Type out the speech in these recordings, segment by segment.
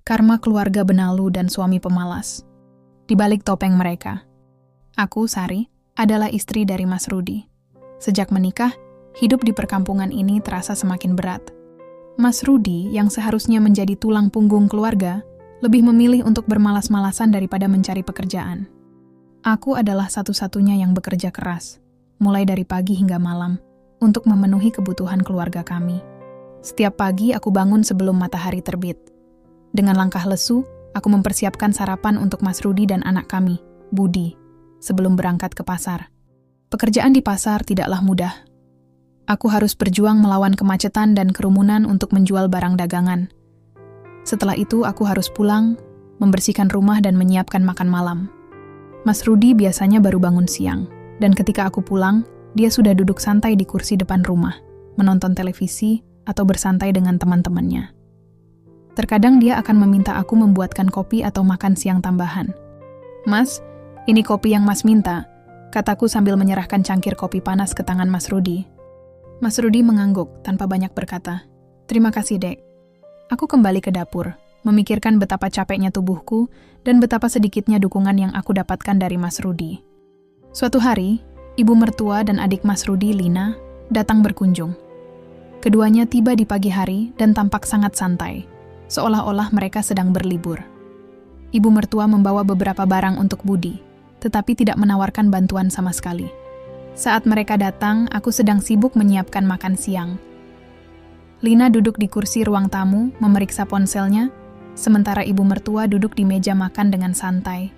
karma keluarga benalu dan suami pemalas. Di balik topeng mereka, aku, Sari, adalah istri dari Mas Rudi. Sejak menikah, hidup di perkampungan ini terasa semakin berat. Mas Rudi, yang seharusnya menjadi tulang punggung keluarga, lebih memilih untuk bermalas-malasan daripada mencari pekerjaan. Aku adalah satu-satunya yang bekerja keras, mulai dari pagi hingga malam, untuk memenuhi kebutuhan keluarga kami. Setiap pagi aku bangun sebelum matahari terbit. Dengan langkah lesu, aku mempersiapkan sarapan untuk Mas Rudi dan anak kami, Budi, sebelum berangkat ke pasar. Pekerjaan di pasar tidaklah mudah. Aku harus berjuang melawan kemacetan dan kerumunan untuk menjual barang dagangan. Setelah itu, aku harus pulang, membersihkan rumah dan menyiapkan makan malam. Mas Rudi biasanya baru bangun siang, dan ketika aku pulang, dia sudah duduk santai di kursi depan rumah, menonton televisi atau bersantai dengan teman-temannya. Terkadang dia akan meminta aku membuatkan kopi atau makan siang tambahan. "Mas, ini kopi yang Mas minta," kataku sambil menyerahkan cangkir kopi panas ke tangan Mas Rudi. Mas Rudi mengangguk tanpa banyak berkata, "Terima kasih, Dek." Aku kembali ke dapur, memikirkan betapa capeknya tubuhku dan betapa sedikitnya dukungan yang aku dapatkan dari Mas Rudi. Suatu hari, ibu mertua dan adik Mas Rudi, Lina, datang berkunjung. Keduanya tiba di pagi hari dan tampak sangat santai, seolah-olah mereka sedang berlibur. Ibu mertua membawa beberapa barang untuk Budi, tetapi tidak menawarkan bantuan sama sekali. Saat mereka datang, aku sedang sibuk menyiapkan makan siang. Lina duduk di kursi ruang tamu, memeriksa ponselnya, sementara ibu mertua duduk di meja makan dengan santai.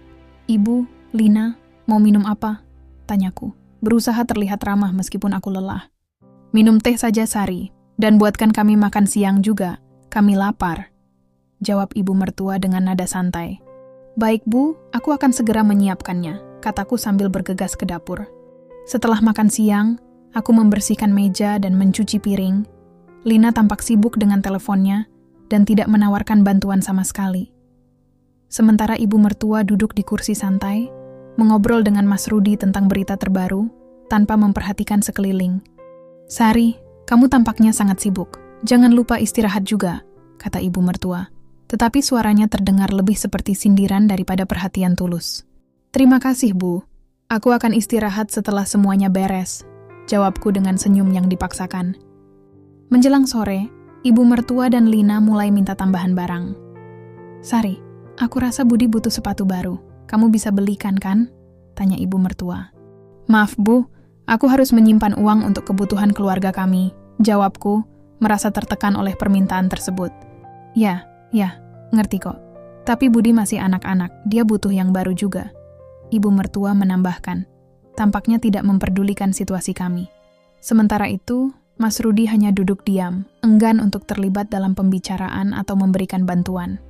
"Ibu, Lina, mau minum apa?" tanyaku, berusaha terlihat ramah meskipun aku lelah. "Minum teh saja, Sari, dan buatkan kami makan siang juga, kami lapar," jawab ibu mertua dengan nada santai. "Baik, Bu, aku akan segera menyiapkannya," kataku sambil bergegas ke dapur. Setelah makan siang, aku membersihkan meja dan mencuci piring. Lina tampak sibuk dengan teleponnya dan tidak menawarkan bantuan sama sekali. Sementara ibu mertua duduk di kursi santai, mengobrol dengan Mas Rudi tentang berita terbaru, tanpa memperhatikan sekeliling. "Sari, kamu tampaknya sangat sibuk. Jangan lupa istirahat juga," kata ibu mertua. Tetapi suaranya terdengar lebih seperti sindiran daripada perhatian tulus. "Terima kasih, Bu. Aku akan istirahat setelah semuanya beres," jawabku dengan senyum yang dipaksakan. Menjelang sore, ibu mertua dan Lina mulai minta tambahan barang. "Sari, aku rasa Budi butuh sepatu baru. Kamu bisa belikan, kan?" tanya ibu mertua. "Maaf, Bu, aku harus menyimpan uang untuk kebutuhan keluarga kami," jawabku, merasa tertekan oleh permintaan tersebut. Ya, ngerti kok. Tapi Budi masih anak-anak, dia butuh yang baru juga," ibu mertua menambahkan. Tampaknya tidak memperdulikan situasi kami. Sementara itu, Mas Rudi hanya duduk diam, enggan untuk terlibat dalam pembicaraan atau memberikan bantuan.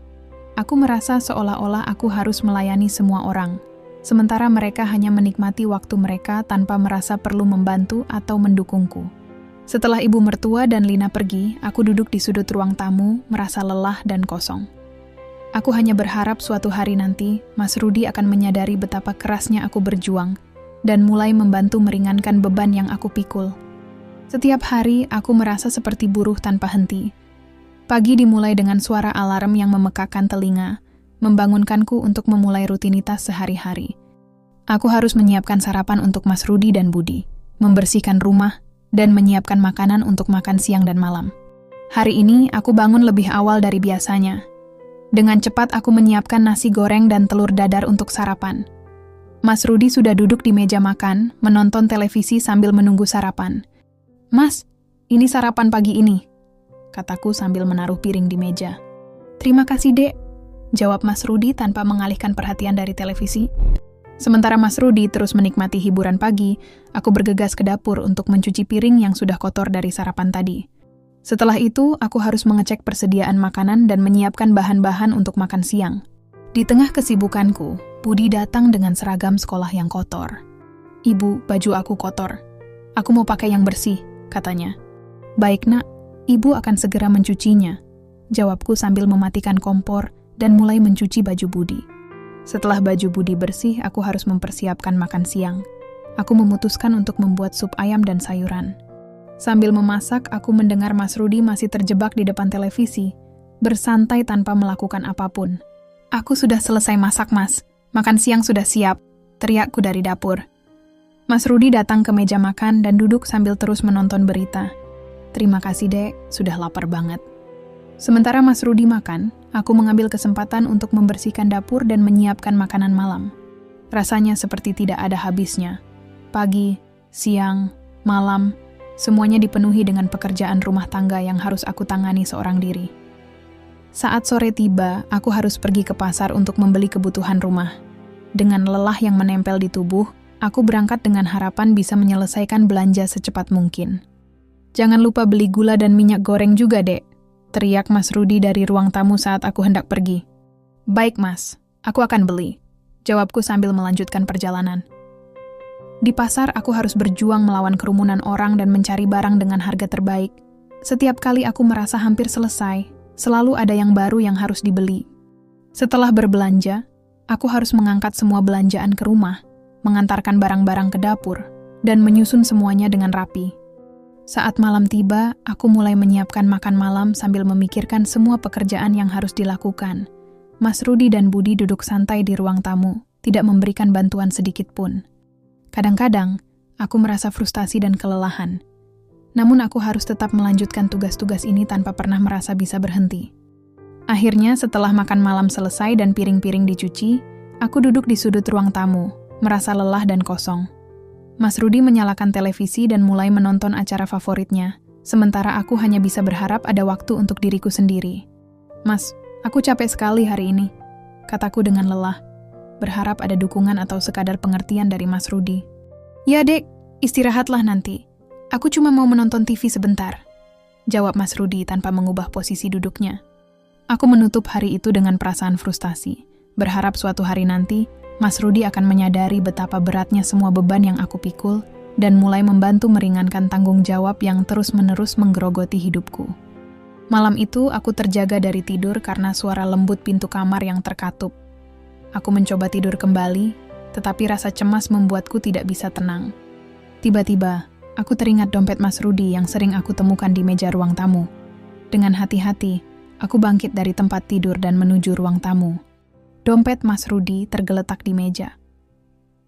Aku merasa seolah-olah aku harus melayani semua orang, sementara mereka hanya menikmati waktu mereka tanpa merasa perlu membantu atau mendukungku. Setelah ibu mertua dan Lina pergi, aku duduk di sudut ruang tamu, merasa lelah dan kosong. Aku hanya berharap suatu hari nanti, Mas Rudi akan menyadari betapa kerasnya aku berjuang, dan mulai membantu meringankan beban yang aku pikul. Setiap hari, aku merasa seperti buruh tanpa henti. Pagi dimulai dengan suara alarm yang memekakkan telinga, membangunkanku untuk memulai rutinitas sehari-hari. Aku harus menyiapkan sarapan untuk Mas Rudi dan Budi, membersihkan rumah, dan menyiapkan makanan untuk makan siang dan malam. Hari ini, aku bangun lebih awal dari biasanya. Dengan cepat, aku menyiapkan nasi goreng dan telur dadar untuk sarapan. Mas Rudi sudah duduk di meja makan, menonton televisi sambil menunggu sarapan. "Mas, ini sarapan pagi ini," kataku sambil menaruh piring di meja. "Terima kasih, Dek," jawab Mas Rudi tanpa mengalihkan perhatian dari televisi. Sementara Mas Rudi terus menikmati hiburan pagi, aku bergegas ke dapur untuk mencuci piring yang sudah kotor dari sarapan tadi. Setelah itu, aku harus mengecek persediaan makanan dan menyiapkan bahan-bahan untuk makan siang. Di tengah kesibukanku, Budi datang dengan seragam sekolah yang kotor. "Ibu, baju aku kotor. Aku mau pakai yang bersih," katanya. "Baik, Nak, Ibu akan segera mencucinya," jawabku sambil mematikan kompor dan mulai mencuci baju Budi. Setelah baju Budi bersih, aku harus mempersiapkan makan siang. Aku memutuskan untuk membuat sup ayam dan sayuran. Sambil memasak, aku mendengar Mas Rudi masih terjebak di depan televisi, bersantai tanpa melakukan apapun. "Aku sudah selesai masak, Mas. Makan siang sudah siap," teriakku dari dapur. Mas Rudi datang ke meja makan dan duduk sambil terus menonton berita. "Terima kasih, Dek. Sudah lapar banget." Sementara Mas Rudi makan, aku mengambil kesempatan untuk membersihkan dapur dan menyiapkan makanan malam. Rasanya seperti tidak ada habisnya. Pagi, siang, malam, semuanya dipenuhi dengan pekerjaan rumah tangga yang harus aku tangani seorang diri. Saat sore tiba, aku harus pergi ke pasar untuk membeli kebutuhan rumah. Dengan lelah yang menempel di tubuh, aku berangkat dengan harapan bisa menyelesaikan belanja secepat mungkin. "Jangan lupa beli gula dan minyak goreng juga, Dek," teriak Mas Rudi dari ruang tamu saat aku hendak pergi. "Baik, Mas. Aku akan beli," jawabku sambil melanjutkan perjalanan. Di pasar, aku harus berjuang melawan kerumunan orang dan mencari barang dengan harga terbaik. Setiap kali aku merasa hampir selesai, selalu ada yang baru yang harus dibeli. Setelah berbelanja, aku harus mengangkat semua belanjaan ke rumah, mengantarkan barang-barang ke dapur, dan menyusun semuanya dengan rapi. Saat malam tiba, aku mulai menyiapkan makan malam sambil memikirkan semua pekerjaan yang harus dilakukan. Mas Rudi dan Budi duduk santai di ruang tamu, tidak memberikan bantuan sedikit pun. Kadang-kadang, aku merasa frustasi dan kelelahan. Namun aku harus tetap melanjutkan tugas-tugas ini tanpa pernah merasa bisa berhenti. Akhirnya, setelah makan malam selesai dan piring-piring dicuci, aku duduk di sudut ruang tamu, merasa lelah dan kosong. Mas Rudi menyalakan televisi dan mulai menonton acara favoritnya, sementara aku hanya bisa berharap ada waktu untuk diriku sendiri. "Mas, aku capek sekali hari ini," kataku dengan lelah, berharap ada dukungan atau sekadar pengertian dari Mas Rudi. "Ya, Dek, istirahatlah nanti. Aku cuma mau menonton TV sebentar," jawab Mas Rudi tanpa mengubah posisi duduknya. Aku menutup hari itu dengan perasaan frustasi, berharap suatu hari nanti Mas Rudi akan menyadari betapa beratnya semua beban yang aku pikul dan mulai membantu meringankan tanggung jawab yang terus-menerus menggerogoti hidupku. Malam itu aku terjaga dari tidur karena suara lembut pintu kamar yang terkatup. Aku mencoba tidur kembali, tetapi rasa cemas membuatku tidak bisa tenang. Tiba-tiba, aku teringat dompet Mas Rudi yang sering aku temukan di meja ruang tamu. Dengan hati-hati, aku bangkit dari tempat tidur dan menuju ruang tamu. Dompet Mas Rudi tergeletak di meja.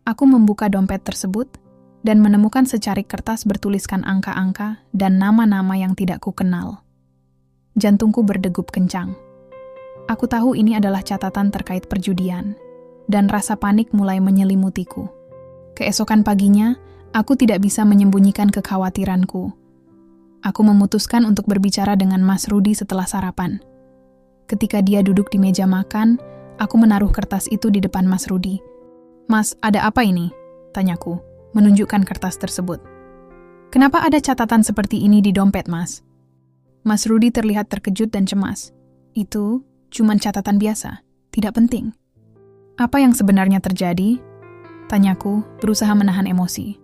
Aku membuka dompet tersebut dan menemukan secarik kertas bertuliskan angka-angka dan nama-nama yang tidak kukenal. Jantungku berdegup kencang. Aku tahu ini adalah catatan terkait perjudian, dan rasa panik mulai menyelimutiku. Keesokan paginya, aku tidak bisa menyembunyikan kekhawatiranku. Aku memutuskan untuk berbicara dengan Mas Rudi setelah sarapan. Ketika dia duduk di meja makan, aku menaruh kertas itu di depan Mas Rudi. "Mas, ada apa ini?" tanyaku, menunjukkan kertas tersebut. "Kenapa ada catatan seperti ini di dompet, Mas?" Mas Rudi terlihat terkejut dan cemas. "Itu cuman catatan biasa, tidak penting." "Apa yang sebenarnya terjadi?" tanyaku, berusaha menahan emosi.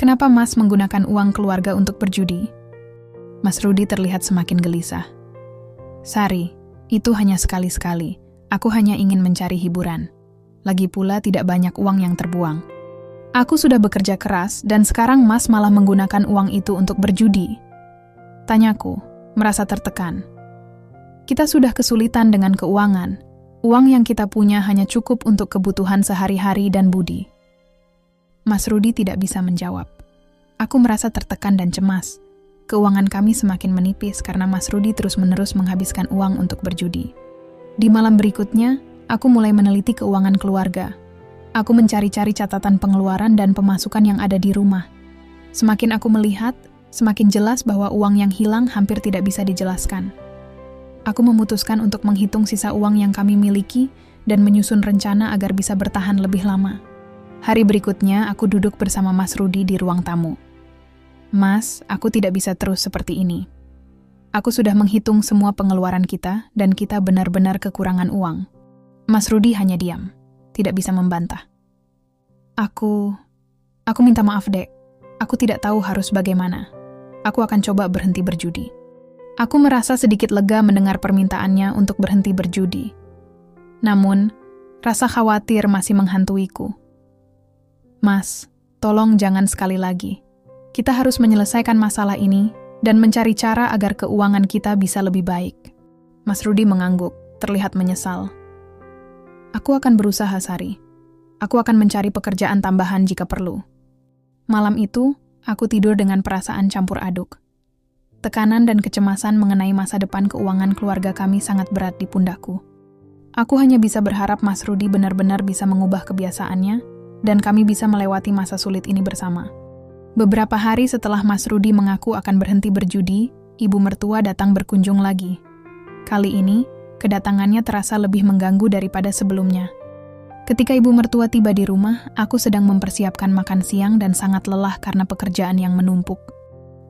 "Kenapa Mas menggunakan uang keluarga untuk berjudi?" Mas Rudi terlihat semakin gelisah. "Sari, itu hanya sekali-sekali. Aku hanya ingin mencari hiburan. Lagi pula tidak banyak uang yang terbuang. Aku sudah bekerja keras dan sekarang Mas malah menggunakan uang itu untuk berjudi," tanyaku, merasa tertekan. Kita sudah kesulitan dengan keuangan. Uang yang kita punya hanya cukup untuk kebutuhan sehari-hari dan Budi. Mas Rudi tidak bisa menjawab. Aku merasa tertekan dan cemas. Keuangan kami semakin menipis karena Mas Rudi terus-menerus menghabiskan uang untuk berjudi. Di malam berikutnya, aku mulai meneliti keuangan keluarga. Aku mencari-cari catatan pengeluaran dan pemasukan yang ada di rumah. Semakin aku melihat, semakin jelas bahwa uang yang hilang hampir tidak bisa dijelaskan. Aku memutuskan untuk menghitung sisa uang yang kami miliki dan menyusun rencana agar bisa bertahan lebih lama. Hari berikutnya, aku duduk bersama Mas Rudi di ruang tamu. "Mas, aku tidak bisa terus seperti ini. Aku sudah menghitung semua pengeluaran kita dan kita benar-benar kekurangan uang." Mas Rudi hanya diam, tidak bisa membantah. Aku minta maaf, Dek. Aku tidak tahu harus bagaimana. Aku akan coba berhenti berjudi." Aku merasa sedikit lega mendengar permintaannya untuk berhenti berjudi. Namun, rasa khawatir masih menghantuiku. "Mas, tolong jangan sekali lagi. Kita harus menyelesaikan masalah ini dan mencari cara agar keuangan kita bisa lebih baik." Mas Rudi mengangguk, terlihat menyesal. Aku akan berusaha, Sari. Aku akan mencari pekerjaan tambahan jika perlu. Malam itu, aku tidur dengan perasaan campur aduk. Tekanan dan kecemasan mengenai masa depan keuangan keluarga kami sangat berat di pundakku. Aku hanya bisa berharap Mas Rudi benar-benar bisa mengubah kebiasaannya, dan kami bisa melewati masa sulit ini bersama. Beberapa hari setelah Mas Rudi mengaku akan berhenti berjudi, ibu mertua datang berkunjung lagi. Kali ini, kedatangannya terasa lebih mengganggu daripada sebelumnya. Ketika ibu mertua tiba di rumah, aku sedang mempersiapkan makan siang dan sangat lelah karena pekerjaan yang menumpuk.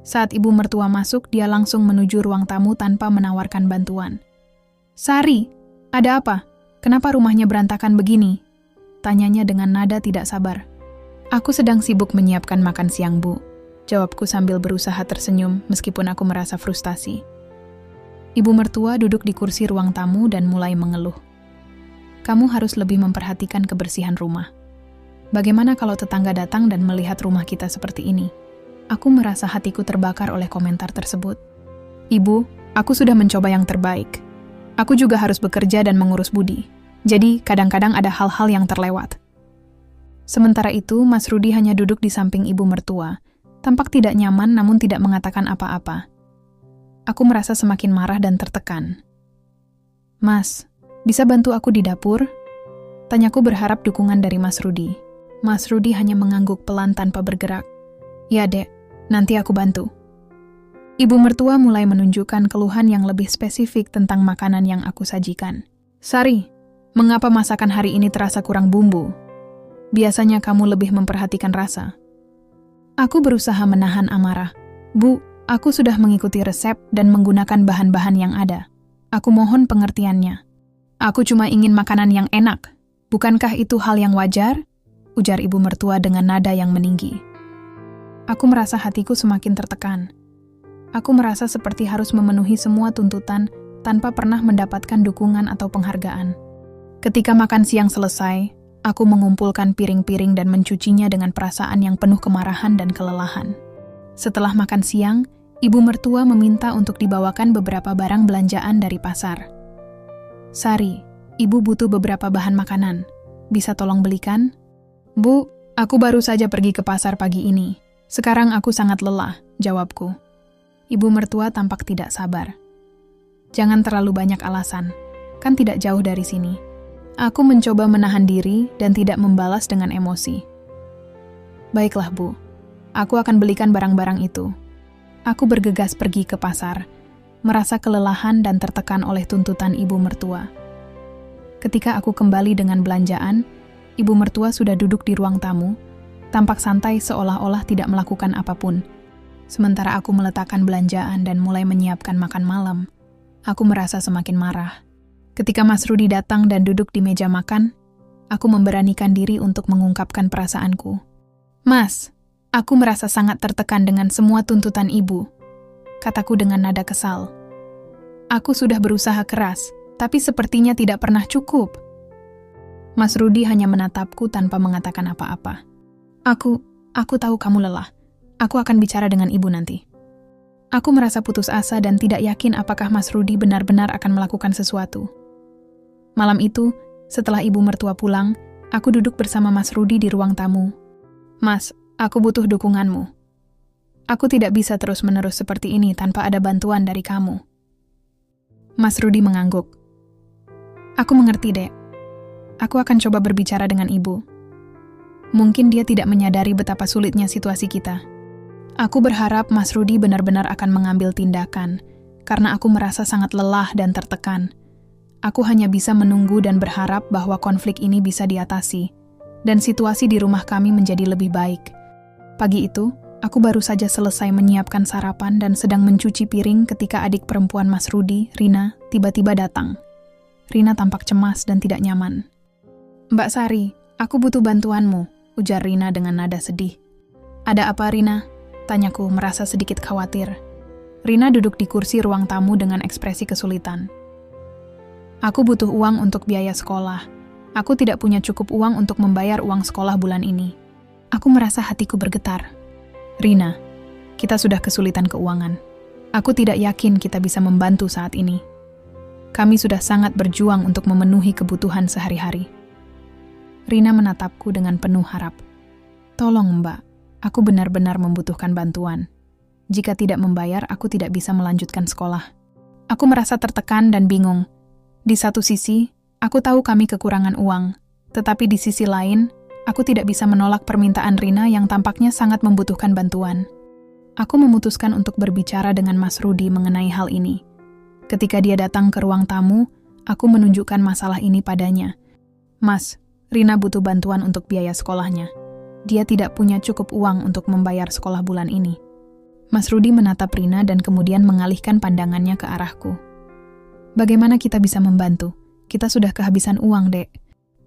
Saat ibu mertua masuk, dia langsung menuju ruang tamu tanpa menawarkan bantuan. Sari, ada apa? Kenapa rumahnya berantakan begini? Tanyanya dengan nada tidak sabar. Aku sedang sibuk menyiapkan makan siang, Bu. Jawabku sambil berusaha tersenyum meskipun aku merasa frustasi. Ibu mertua duduk di kursi ruang tamu dan mulai mengeluh. Kamu harus lebih memperhatikan kebersihan rumah. Bagaimana kalau tetangga datang dan melihat rumah kita seperti ini? Aku merasa hatiku terbakar oleh komentar tersebut. Ibu, aku sudah mencoba yang terbaik. Aku juga harus bekerja dan mengurus Budi. Jadi, kadang-kadang ada hal-hal yang terlewat. Sementara itu, Mas Rudi hanya duduk di samping ibu mertua. Tampak tidak nyaman namun tidak mengatakan apa-apa. Aku merasa semakin marah dan tertekan. Mas, bisa bantu aku di dapur? Tanyaku berharap dukungan dari Mas Rudi. Mas Rudi hanya mengangguk pelan tanpa bergerak. Ya, Dek, nanti aku bantu. Ibu mertua mulai menunjukkan keluhan yang lebih spesifik tentang makanan yang aku sajikan. Sari, mengapa masakan hari ini terasa kurang bumbu? Biasanya kamu lebih memperhatikan rasa. Aku berusaha menahan amarah. Bu, aku sudah mengikuti resep dan menggunakan bahan-bahan yang ada. Aku mohon pengertiannya. Aku cuma ingin makanan yang enak. Bukankah itu hal yang wajar? Ujar ibu mertua dengan nada yang meninggi. Aku merasa hatiku semakin tertekan. Aku merasa seperti harus memenuhi semua tuntutan tanpa pernah mendapatkan dukungan atau penghargaan. Ketika makan siang selesai, aku mengumpulkan piring-piring dan mencucinya dengan perasaan yang penuh kemarahan dan kelelahan. Setelah makan siang, ibu mertua meminta untuk dibawakan beberapa barang belanjaan dari pasar. Sari, ibu butuh beberapa bahan makanan. Bisa tolong belikan? Bu, aku baru saja pergi ke pasar pagi ini. Sekarang aku sangat lelah, jawabku. Ibu mertua tampak tidak sabar. Jangan terlalu banyak alasan, kan tidak jauh dari sini. Aku mencoba menahan diri dan tidak membalas dengan emosi. Baiklah, Bu. Aku akan belikan barang-barang itu. Aku bergegas pergi ke pasar, merasa kelelahan dan tertekan oleh tuntutan ibu mertua. Ketika aku kembali dengan belanjaan, ibu mertua sudah duduk di ruang tamu, tampak santai seolah-olah tidak melakukan apapun. Sementara aku meletakkan belanjaan dan mulai menyiapkan makan malam, aku merasa semakin marah. Ketika Mas Rudi datang dan duduk di meja makan, aku memberanikan diri untuk mengungkapkan perasaanku. Mas, aku merasa sangat tertekan dengan semua tuntutan ibu, kataku dengan nada kesal. Aku sudah berusaha keras, tapi sepertinya tidak pernah cukup. Mas Rudi hanya menatapku tanpa mengatakan apa-apa. Aku tahu kamu lelah. Aku akan bicara dengan ibu nanti. Aku merasa putus asa dan tidak yakin apakah Mas Rudi benar-benar akan melakukan sesuatu. Malam itu, setelah ibu mertua pulang, aku duduk bersama Mas Rudi di ruang tamu. Mas, aku butuh dukunganmu. Aku tidak bisa terus-menerus seperti ini tanpa ada bantuan dari kamu. Mas Rudi mengangguk. Aku mengerti, Dek. Aku akan coba berbicara dengan ibu. Mungkin dia tidak menyadari betapa sulitnya situasi kita. Aku berharap Mas Rudi benar-benar akan mengambil tindakan, karena aku merasa sangat lelah dan tertekan. Aku hanya bisa menunggu dan berharap bahwa konflik ini bisa diatasi, dan situasi di rumah kami menjadi lebih baik. Pagi itu, aku baru saja selesai menyiapkan sarapan dan sedang mencuci piring ketika adik perempuan Mas Rudi, Rina, tiba-tiba datang. Rina tampak cemas dan tidak nyaman. Mbak Sari, aku butuh bantuanmu, ujar Rina dengan nada sedih. Ada apa, Rina? Tanyaku merasa sedikit khawatir. Rina duduk di kursi ruang tamu dengan ekspresi kesulitan. Aku butuh uang untuk biaya sekolah. Aku tidak punya cukup uang untuk membayar uang sekolah bulan ini. Aku merasa hatiku bergetar. Rina, kita sudah kesulitan keuangan. Aku tidak yakin kita bisa membantu saat ini. Kami sudah sangat berjuang untuk memenuhi kebutuhan sehari-hari. Rina menatapku dengan penuh harap. Tolong Mbak, aku benar-benar membutuhkan bantuan. Jika tidak membayar, aku tidak bisa melanjutkan sekolah. Aku merasa tertekan dan bingung. Di satu sisi, aku tahu kami kekurangan uang, tetapi di sisi lain, aku tidak bisa menolak permintaan Rina yang tampaknya sangat membutuhkan bantuan. Aku memutuskan untuk berbicara dengan Mas Rudi mengenai hal ini. Ketika dia datang ke ruang tamu, aku menunjukkan masalah ini padanya. Mas, Rina butuh bantuan untuk biaya sekolahnya. Dia tidak punya cukup uang untuk membayar sekolah bulan ini. Mas Rudi menatap Rina dan kemudian mengalihkan pandangannya ke arahku. Bagaimana kita bisa membantu? Kita sudah kehabisan uang, Dek.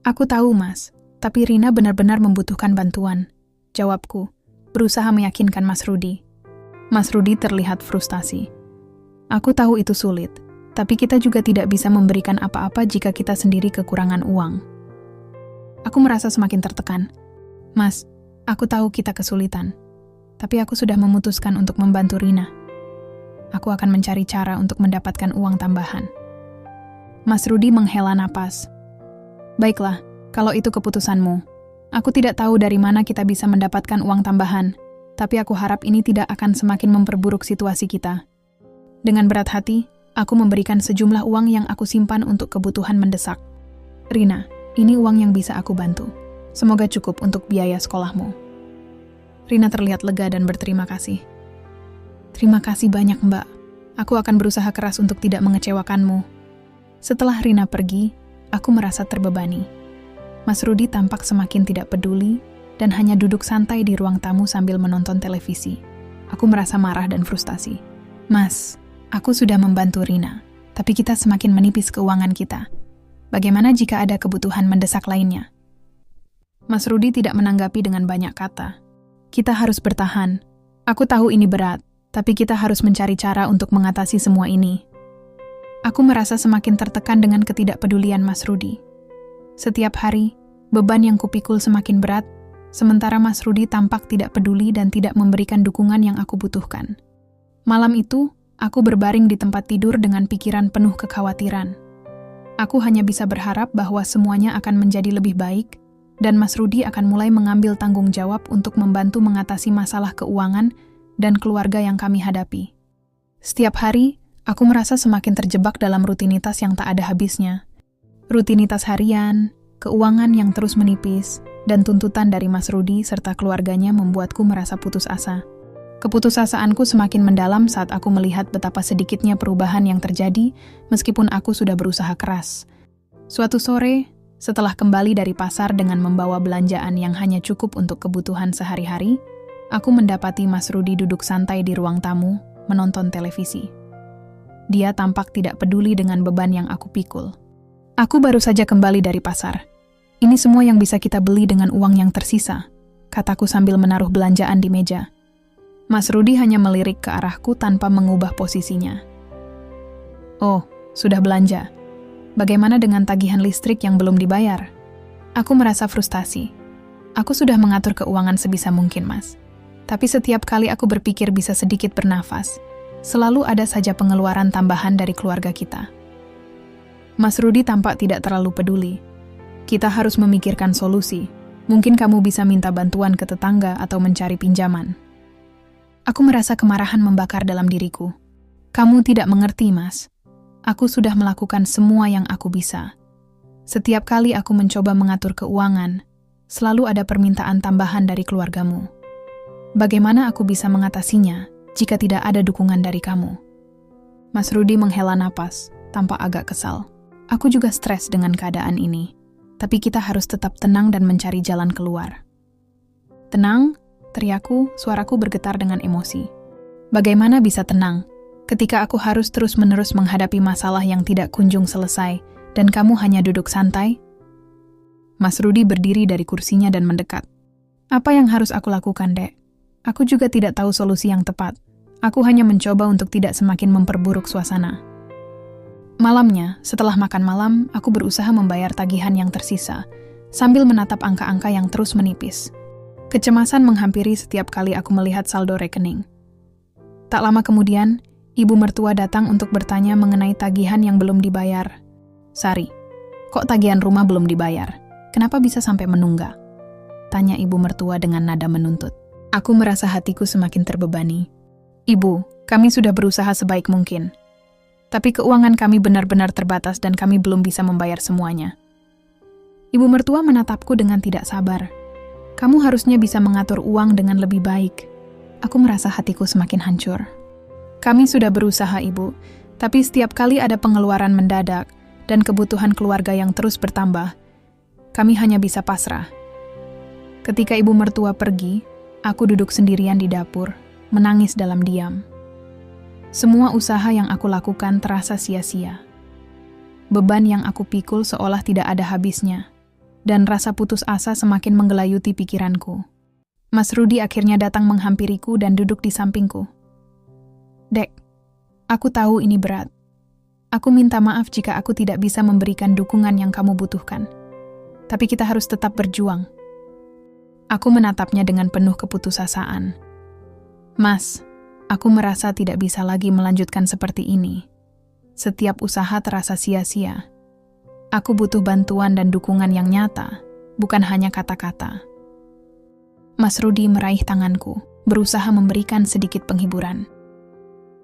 Aku tahu, Mas. Tapi Rina benar-benar membutuhkan bantuan. Jawabku, berusaha meyakinkan Mas Rudi. Mas Rudi terlihat frustasi. Aku tahu itu sulit, tapi kita juga tidak bisa memberikan apa-apa jika kita sendiri kekurangan uang. Aku merasa semakin tertekan. Mas, aku tahu kita kesulitan, tapi aku sudah memutuskan untuk membantu Rina. Aku akan mencari cara untuk mendapatkan uang tambahan. Mas Rudi menghela napas. Baiklah, kalau itu keputusanmu. Aku tidak tahu dari mana kita bisa mendapatkan uang tambahan, tapi aku harap ini tidak akan semakin memperburuk situasi kita. Dengan berat hati, aku memberikan sejumlah uang yang aku simpan untuk kebutuhan mendesak. Rina, ini uang yang bisa aku bantu. Semoga cukup untuk biaya sekolahmu. Rina terlihat lega dan berterima kasih. Terima kasih banyak, Mbak. Aku akan berusaha keras untuk tidak mengecewakanmu. Setelah Rina pergi, aku merasa terbebani. Mas Rudi tampak semakin tidak peduli dan hanya duduk santai di ruang tamu sambil menonton televisi. Aku merasa marah dan frustasi. Mas, aku sudah membantu Rina, tapi kita semakin menipis keuangan kita. Bagaimana jika ada kebutuhan mendesak lainnya? Mas Rudi tidak menanggapi dengan banyak kata. Kita harus bertahan. Aku tahu ini berat, tapi kita harus mencari cara untuk mengatasi semua ini. Aku merasa semakin tertekan dengan ketidakpedulian Mas Rudi. Setiap hari, beban yang kupikul semakin berat, sementara Mas Rudi tampak tidak peduli dan tidak memberikan dukungan yang aku butuhkan. Malam itu, aku berbaring di tempat tidur dengan pikiran penuh kekhawatiran. Aku hanya bisa berharap bahwa semuanya akan menjadi lebih baik, dan Mas Rudi akan mulai mengambil tanggung jawab untuk membantu mengatasi masalah keuangan dan keluarga yang kami hadapi. Setiap hari, aku merasa semakin terjebak dalam rutinitas yang tak ada habisnya. Rutinitas harian, keuangan yang terus menipis, dan tuntutan dari Mas Rudi serta keluarganya membuatku merasa putus asa. Keputusasaanku semakin mendalam saat aku melihat betapa sedikitnya perubahan yang terjadi meskipun aku sudah berusaha keras. Suatu sore, setelah kembali dari pasar dengan membawa belanjaan yang hanya cukup untuk kebutuhan sehari-hari, aku mendapati Mas Rudi duduk santai di ruang tamu, menonton televisi. Dia tampak tidak peduli dengan beban yang aku pikul. Aku baru saja kembali dari pasar. Ini semua yang bisa kita beli dengan uang yang tersisa, kataku sambil menaruh belanjaan di meja. Mas Rudi hanya melirik ke arahku tanpa mengubah posisinya. Oh, sudah belanja. Bagaimana dengan tagihan listrik yang belum dibayar? Aku merasa frustasi. Aku sudah mengatur keuangan sebisa mungkin, Mas. Tapi setiap kali aku berpikir bisa sedikit bernafas, selalu ada saja pengeluaran tambahan dari keluarga kita. Mas Rudi tampak tidak terlalu peduli. Kita harus memikirkan solusi. Mungkin kamu bisa minta bantuan ke tetangga atau mencari pinjaman. Aku merasa kemarahan membakar dalam diriku. Kamu tidak mengerti, Mas. Aku sudah melakukan semua yang aku bisa. Setiap kali aku mencoba mengatur keuangan, selalu ada permintaan tambahan dari keluargamu. Bagaimana aku bisa mengatasinya jika tidak ada dukungan dari kamu? Mas Rudi menghela napas, tampak agak kesal. Aku juga stres dengan keadaan ini, tapi kita harus tetap tenang dan mencari jalan keluar. Tenang, teriakku, suaraku bergetar dengan emosi. Bagaimana bisa tenang ketika aku harus terus-menerus menghadapi masalah yang tidak kunjung selesai dan kamu hanya duduk santai? Mas Rudi berdiri dari kursinya dan mendekat. Apa yang harus aku lakukan, Dek? Aku juga tidak tahu solusi yang tepat. Aku hanya mencoba untuk tidak semakin memperburuk suasana. Malamnya, setelah makan malam, aku berusaha membayar tagihan yang tersisa, sambil menatap angka-angka yang terus menipis. Kecemasan menghampiri setiap kali aku melihat saldo rekening. Tak lama kemudian, Ibu mertua datang untuk bertanya mengenai tagihan yang belum dibayar. "Sari, kok tagihan rumah belum dibayar? Kenapa bisa sampai menunggak?" tanya ibu mertua dengan nada menuntut. Aku merasa hatiku semakin terbebani. "Ibu, kami sudah berusaha sebaik mungkin. Tapi keuangan kami benar-benar terbatas dan kami belum bisa membayar semuanya." Ibu mertua menatapku dengan tidak sabar. "Kamu harusnya bisa mengatur uang dengan lebih baik." Aku merasa hatiku semakin hancur. "Kami sudah berusaha, Ibu, tapi setiap kali ada pengeluaran mendadak dan kebutuhan keluarga yang terus bertambah, kami hanya bisa pasrah." Ketika ibu mertua pergi, aku duduk sendirian di dapur, menangis dalam diam. Semua usaha yang aku lakukan terasa sia-sia. Beban yang aku pikul seolah tidak ada habisnya, dan rasa putus asa semakin menggelayuti pikiranku. Mas Rudi akhirnya datang menghampiriku dan duduk di sampingku. "Dek, aku tahu ini berat. Aku minta maaf jika aku tidak bisa memberikan dukungan yang kamu butuhkan. Tapi kita harus tetap berjuang." Aku menatapnya dengan penuh keputusasaan. "Mas, aku merasa tidak bisa lagi melanjutkan seperti ini. Setiap usaha terasa sia-sia. Aku butuh bantuan dan dukungan yang nyata, bukan hanya kata-kata." Mas Rudi meraih tanganku, berusaha memberikan sedikit penghiburan.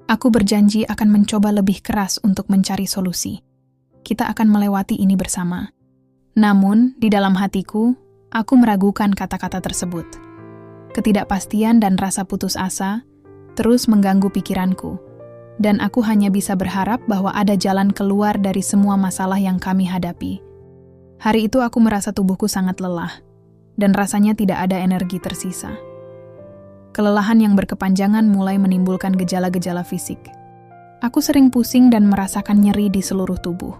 "Aku berjanji akan mencoba lebih keras untuk mencari solusi. Kita akan melewati ini bersama." Namun, di dalam hatiku, aku meragukan kata-kata tersebut. Ketidakpastian dan rasa putus asa terus mengganggu pikiranku, dan aku hanya bisa berharap bahwa ada jalan keluar dari semua masalah yang kami hadapi. Hari itu aku merasa tubuhku sangat lelah, dan rasanya tidak ada energi tersisa. Kelelahan yang berkepanjangan mulai menimbulkan gejala-gejala fisik. Aku sering pusing dan merasakan nyeri di seluruh tubuh.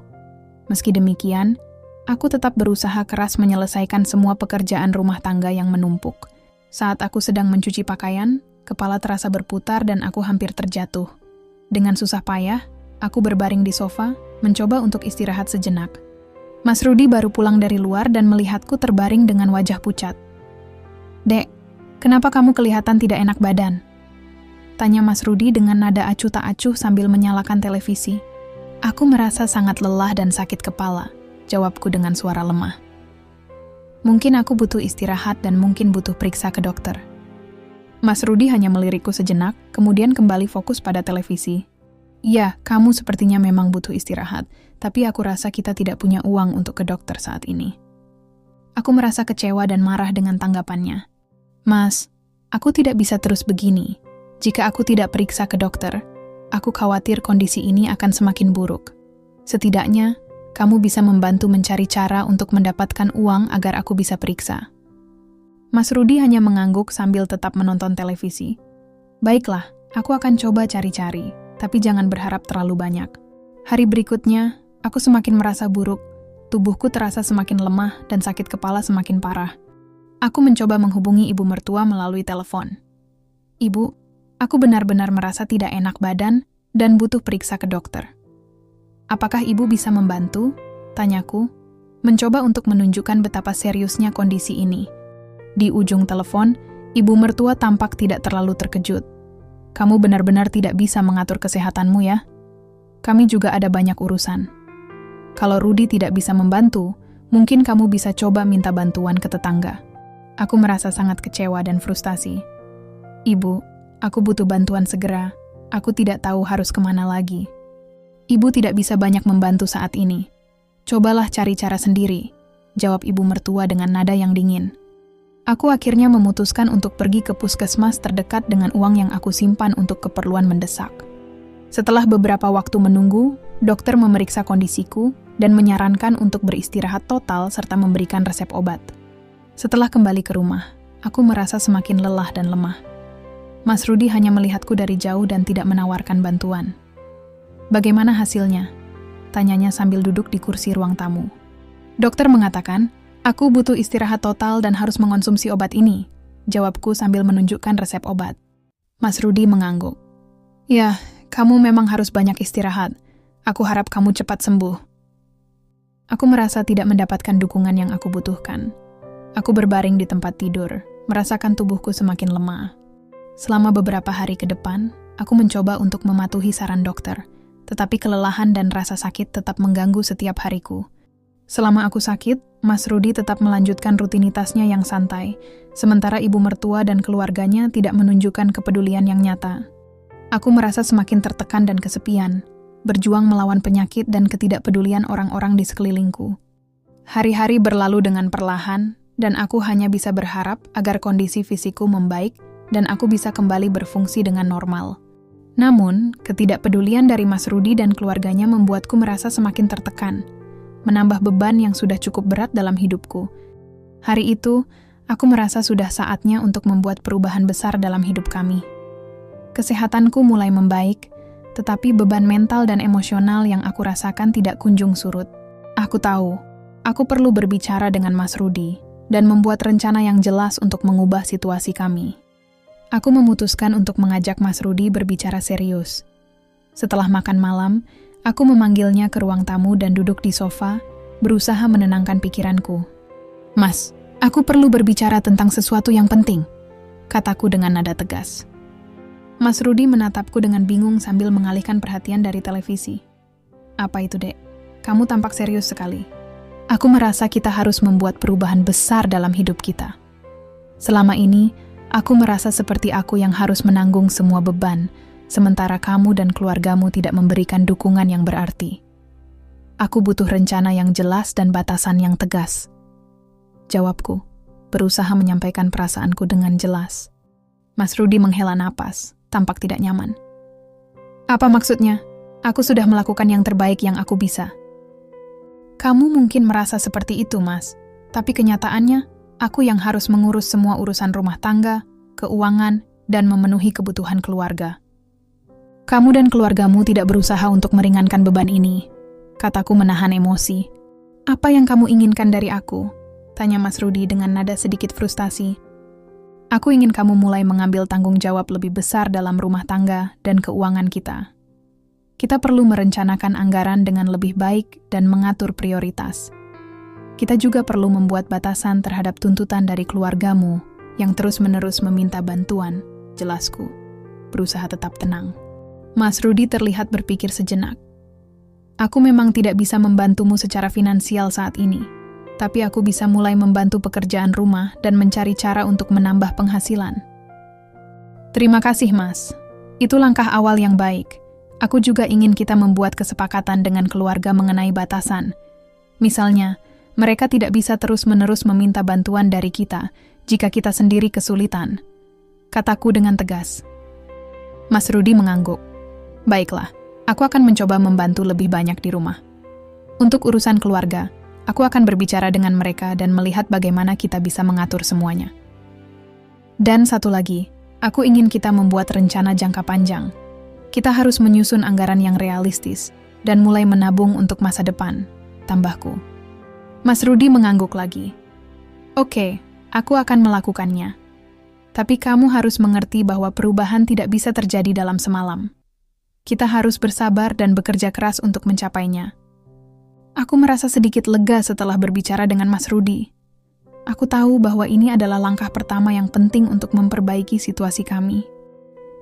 Meski demikian, aku tetap berusaha keras menyelesaikan semua pekerjaan rumah tangga yang menumpuk. Saat aku sedang mencuci pakaian, kepala terasa berputar dan aku hampir terjatuh. Dengan susah payah, aku berbaring di sofa, mencoba untuk istirahat sejenak. Mas Rudi baru pulang dari luar dan melihatku terbaring dengan wajah pucat. "Dek, kenapa kamu kelihatan tidak enak badan?" tanya Mas Rudi dengan nada acuh tak acuh sambil menyalakan televisi. "Aku merasa sangat lelah dan sakit kepala," jawabku dengan suara lemah. "Mungkin aku butuh istirahat dan mungkin butuh periksa ke dokter." Mas Rudi hanya melirikku sejenak, kemudian kembali fokus pada televisi. "Ya, kamu sepertinya memang butuh istirahat, tapi aku rasa kita tidak punya uang untuk ke dokter saat ini." Aku merasa kecewa dan marah dengan tanggapannya. "Mas, aku tidak bisa terus begini. Jika aku tidak periksa ke dokter, aku khawatir kondisi ini akan semakin buruk. Setidaknya, kamu bisa membantu mencari cara untuk mendapatkan uang agar aku bisa periksa." Mas Rudi hanya mengangguk sambil tetap menonton televisi. "Baiklah, aku akan coba cari-cari, tapi jangan berharap terlalu banyak." Hari berikutnya, aku semakin merasa buruk, tubuhku terasa semakin lemah dan sakit kepala semakin parah. Aku mencoba menghubungi ibu mertua melalui telepon. "Ibu, aku benar-benar merasa tidak enak badan dan butuh periksa ke dokter." "Apakah ibu bisa membantu?" tanyaku, mencoba untuk menunjukkan betapa seriusnya kondisi ini. Di ujung telepon, ibu mertua tampak tidak terlalu terkejut. "Kamu benar-benar tidak bisa mengatur kesehatanmu ya? Kami juga ada banyak urusan. Kalau Rudi tidak bisa membantu, mungkin kamu bisa coba minta bantuan ke tetangga." Aku merasa sangat kecewa dan frustasi. "Ibu, aku butuh bantuan segera. Aku tidak tahu harus kemana lagi." "Ibu tidak bisa banyak membantu saat ini. Cobalah cari cara sendiri," jawab ibu mertua dengan nada yang dingin. Aku akhirnya memutuskan untuk pergi ke puskesmas terdekat dengan uang yang aku simpan untuk keperluan mendesak. Setelah beberapa waktu menunggu, dokter memeriksa kondisiku dan menyarankan untuk beristirahat total serta memberikan resep obat. Setelah kembali ke rumah, aku merasa semakin lelah dan lemah. Mas Rudi hanya melihatku dari jauh dan tidak menawarkan bantuan. "Bagaimana hasilnya?" tanyanya sambil duduk di kursi ruang tamu. "Dokter mengatakan, aku butuh istirahat total dan harus mengonsumsi obat ini," jawabku sambil menunjukkan resep obat. Mas Rudi mengangguk. "Ya, kamu memang harus banyak istirahat. Aku harap kamu cepat sembuh." Aku merasa tidak mendapatkan dukungan yang aku butuhkan. Aku berbaring di tempat tidur, merasakan tubuhku semakin lemah. Selama beberapa hari ke depan, aku mencoba untuk mematuhi saran dokter, tetapi kelelahan dan rasa sakit tetap mengganggu setiap hariku. Selama aku sakit, Mas Rudi tetap melanjutkan rutinitasnya yang santai, sementara ibu mertua dan keluarganya tidak menunjukkan kepedulian yang nyata. Aku merasa semakin tertekan dan kesepian, berjuang melawan penyakit dan ketidakpedulian orang-orang di sekelilingku. Hari-hari berlalu dengan perlahan, dan aku hanya bisa berharap agar kondisi fisikku membaik dan aku bisa kembali berfungsi dengan normal. Namun, ketidakpedulian dari Mas Rudi dan keluarganya membuatku merasa semakin tertekan, menambah beban yang sudah cukup berat dalam hidupku. Hari itu, aku merasa sudah saatnya untuk membuat perubahan besar dalam hidup kami. Kesehatanku mulai membaik, tetapi beban mental dan emosional yang aku rasakan tidak kunjung surut. Aku tahu, aku perlu berbicara dengan Mas Rudi dan membuat rencana yang jelas untuk mengubah situasi kami. Aku memutuskan untuk mengajak Mas Rudi berbicara serius. Setelah makan malam, aku memanggilnya ke ruang tamu dan duduk di sofa, berusaha menenangkan pikiranku. "Mas, aku perlu berbicara tentang sesuatu yang penting," kataku dengan nada tegas. Mas Rudi menatapku dengan bingung sambil mengalihkan perhatian dari televisi. "Apa itu, Dek? Kamu tampak serius sekali." "Aku merasa kita harus membuat perubahan besar dalam hidup kita. Selama ini, aku merasa seperti aku yang harus menanggung semua beban, sementara kamu dan keluargamu tidak memberikan dukungan yang berarti. Aku butuh rencana yang jelas dan batasan yang tegas," jawabku, berusaha menyampaikan perasaanku dengan jelas. Mas Rudi menghela napas, tampak tidak nyaman. "Apa maksudnya? Aku sudah melakukan yang terbaik yang aku bisa." "Kamu mungkin merasa seperti itu, Mas, tapi kenyataannya, aku yang harus mengurus semua urusan rumah tangga, keuangan, dan memenuhi kebutuhan keluarga. Kamu dan keluargamu tidak berusaha untuk meringankan beban ini," kataku menahan emosi. "Apa yang kamu inginkan dari aku?" tanya Mas Rudi dengan nada sedikit frustasi. "Aku ingin kamu mulai mengambil tanggung jawab lebih besar dalam rumah tangga dan keuangan kita. Kita perlu merencanakan anggaran dengan lebih baik dan mengatur prioritas. Kita juga perlu membuat batasan terhadap tuntutan dari keluargamu yang terus-menerus meminta bantuan," jelasku, berusaha tetap tenang. Mas Rudi terlihat berpikir sejenak. "Aku memang tidak bisa membantumu secara finansial saat ini, tapi aku bisa mulai membantu pekerjaan rumah dan mencari cara untuk menambah penghasilan." "Terima kasih, Mas. Itu langkah awal yang baik. Aku juga ingin kita membuat kesepakatan dengan keluarga mengenai batasan. Misalnya, mereka tidak bisa terus-menerus meminta bantuan dari kita jika kita sendiri kesulitan," kataku dengan tegas. Mas Rudi mengangguk. "Baiklah, aku akan mencoba membantu lebih banyak di rumah. Untuk urusan keluarga, aku akan berbicara dengan mereka dan melihat bagaimana kita bisa mengatur semuanya. Dan satu lagi, aku ingin kita membuat rencana jangka panjang. Kita harus menyusun anggaran yang realistis dan mulai menabung untuk masa depan," tambahku. Mas Rudi mengangguk lagi. "Oke, aku akan melakukannya. Tapi kamu harus mengerti bahwa perubahan tidak bisa terjadi dalam semalam. Kita harus bersabar dan bekerja keras untuk mencapainya." Aku merasa sedikit lega setelah berbicara dengan Mas Rudi. Aku tahu bahwa ini adalah langkah pertama yang penting untuk memperbaiki situasi kami.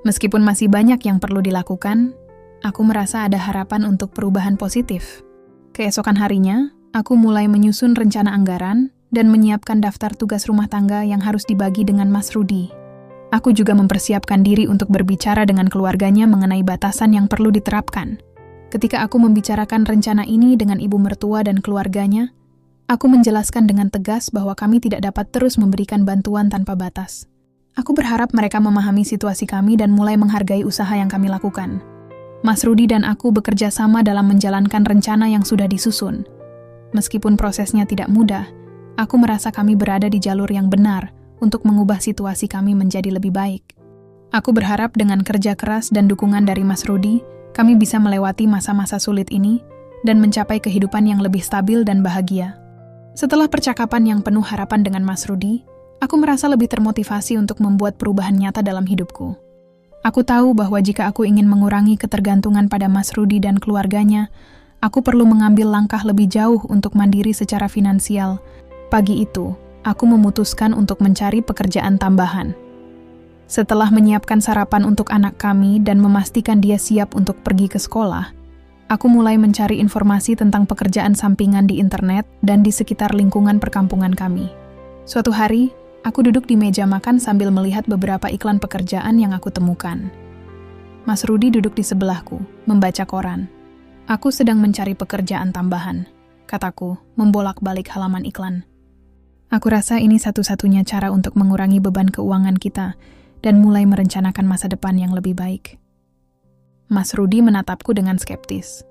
Meskipun masih banyak yang perlu dilakukan, aku merasa ada harapan untuk perubahan positif. Keesokan harinya, aku mulai menyusun rencana anggaran dan menyiapkan daftar tugas rumah tangga yang harus dibagi dengan Mas Rudi. Aku juga mempersiapkan diri untuk berbicara dengan keluarganya mengenai batasan yang perlu diterapkan. Ketika aku membicarakan rencana ini dengan ibu mertua dan keluarganya, aku menjelaskan dengan tegas bahwa kami tidak dapat terus memberikan bantuan tanpa batas. Aku berharap mereka memahami situasi kami dan mulai menghargai usaha yang kami lakukan. Mas Rudi dan aku bekerja sama dalam menjalankan rencana yang sudah disusun. Meskipun prosesnya tidak mudah, aku merasa kami berada di jalur yang benar untuk mengubah situasi kami menjadi lebih baik. Aku berharap dengan kerja keras dan dukungan dari Mas Rudi, kami bisa melewati masa-masa sulit ini dan mencapai kehidupan yang lebih stabil dan bahagia. Setelah percakapan yang penuh harapan dengan Mas Rudi, aku merasa lebih termotivasi untuk membuat perubahan nyata dalam hidupku. Aku tahu bahwa jika aku ingin mengurangi ketergantungan pada Mas Rudi dan keluarganya, aku perlu mengambil langkah lebih jauh untuk mandiri secara finansial. Pagi itu, aku memutuskan untuk mencari pekerjaan tambahan. Setelah menyiapkan sarapan untuk anak kami dan memastikan dia siap untuk pergi ke sekolah, aku mulai mencari informasi tentang pekerjaan sampingan di internet dan di sekitar lingkungan perkampungan kami. Suatu hari, aku duduk di meja makan sambil melihat beberapa iklan pekerjaan yang aku temukan. Mas Rudi duduk di sebelahku, membaca koran. Aku sedang mencari pekerjaan tambahan, kataku, membolak-balik halaman iklan. Aku rasa ini satu-satunya cara untuk mengurangi beban keuangan kita dan mulai merencanakan masa depan yang lebih baik. Mas Rudi menatapku dengan skeptis.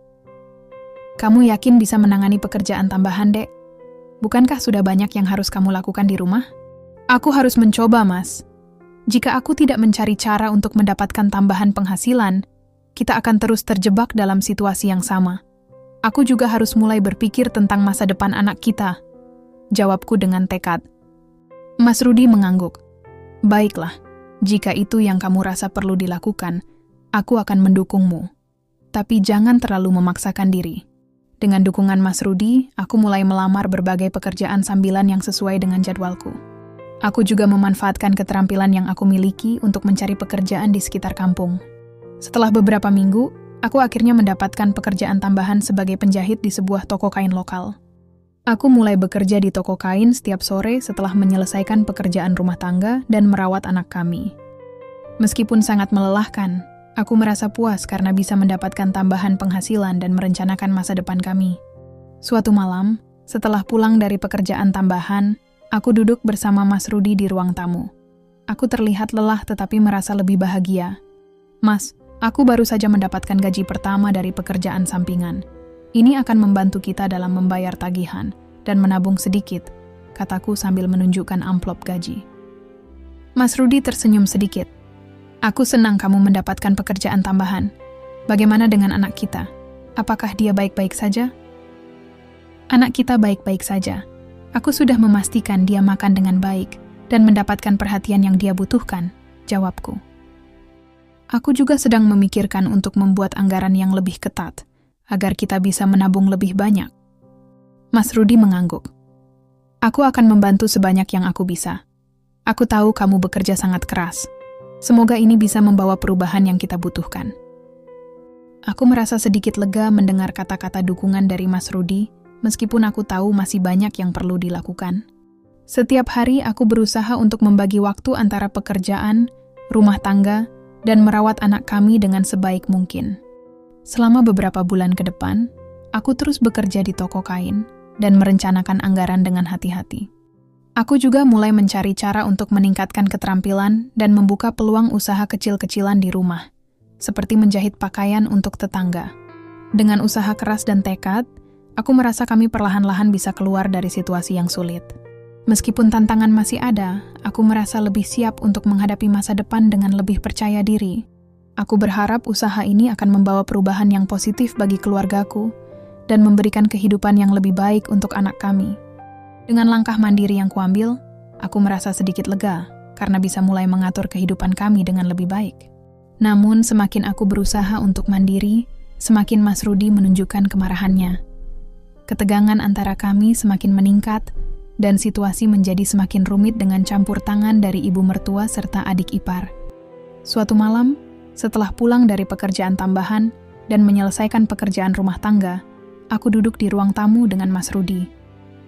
Kamu yakin bisa menangani pekerjaan tambahan, Dek? Bukankah sudah banyak yang harus kamu lakukan di rumah? Aku harus mencoba, Mas. Jika aku tidak mencari cara untuk mendapatkan tambahan penghasilan, kita akan terus terjebak dalam situasi yang sama. Aku juga harus mulai berpikir tentang masa depan anak kita, jawabku dengan tekad. Mas Rudi mengangguk. Baiklah, jika itu yang kamu rasa perlu dilakukan, aku akan mendukungmu. Tapi jangan terlalu memaksakan diri. Dengan dukungan Mas Rudi, aku mulai melamar berbagai pekerjaan sambilan yang sesuai dengan jadwalku. Aku juga memanfaatkan keterampilan yang aku miliki untuk mencari pekerjaan di sekitar kampung. Setelah beberapa minggu, aku akhirnya mendapatkan pekerjaan tambahan sebagai penjahit di sebuah toko kain lokal. Aku mulai bekerja di toko kain setiap sore setelah menyelesaikan pekerjaan rumah tangga dan merawat anak kami. Meskipun sangat melelahkan, aku merasa puas karena bisa mendapatkan tambahan penghasilan dan merencanakan masa depan kami. Suatu malam, setelah pulang dari pekerjaan tambahan, aku duduk bersama Mas Rudi di ruang tamu. Aku terlihat lelah tetapi merasa lebih bahagia. Mas, aku baru saja mendapatkan gaji pertama dari pekerjaan sampingan. Ini akan membantu kita dalam membayar tagihan dan menabung sedikit, kataku sambil menunjukkan amplop gaji. Mas Rudi tersenyum sedikit. Aku senang kamu mendapatkan pekerjaan tambahan. Bagaimana dengan anak kita? Apakah dia baik-baik saja? Anak kita baik-baik saja. Aku sudah memastikan dia makan dengan baik dan mendapatkan perhatian yang dia butuhkan, jawabku. Aku juga sedang memikirkan untuk membuat anggaran yang lebih ketat, agar kita bisa menabung lebih banyak. Mas Rudi mengangguk. Aku akan membantu sebanyak yang aku bisa. Aku tahu kamu bekerja sangat keras. Semoga ini bisa membawa perubahan yang kita butuhkan. Aku merasa sedikit lega mendengar kata-kata dukungan dari Mas Rudi, meskipun aku tahu masih banyak yang perlu dilakukan. Setiap hari aku berusaha untuk membagi waktu antara pekerjaan, rumah tangga, dan merawat anak kami dengan sebaik mungkin. Selama beberapa bulan ke depan, aku terus bekerja di toko kain dan merencanakan anggaran dengan hati-hati. Aku juga mulai mencari cara untuk meningkatkan keterampilan dan membuka peluang usaha kecil-kecilan di rumah, seperti menjahit pakaian untuk tetangga. Dengan usaha keras dan tekad, aku merasa kami perlahan-lahan bisa keluar dari situasi yang sulit. Meskipun tantangan masih ada, aku merasa lebih siap untuk menghadapi masa depan dengan lebih percaya diri. Aku berharap usaha ini akan membawa perubahan yang positif bagi keluargaku dan memberikan kehidupan yang lebih baik untuk anak kami. Dengan langkah mandiri yang kuambil, aku merasa sedikit lega karena bisa mulai mengatur kehidupan kami dengan lebih baik. Namun semakin aku berusaha untuk mandiri, semakin Mas Rudi menunjukkan kemarahannya. Ketegangan antara kami semakin meningkat dan situasi menjadi semakin rumit dengan campur tangan dari ibu mertua serta adik ipar. Suatu malam, setelah pulang dari pekerjaan tambahan dan menyelesaikan pekerjaan rumah tangga, aku duduk di ruang tamu dengan Mas Rudi.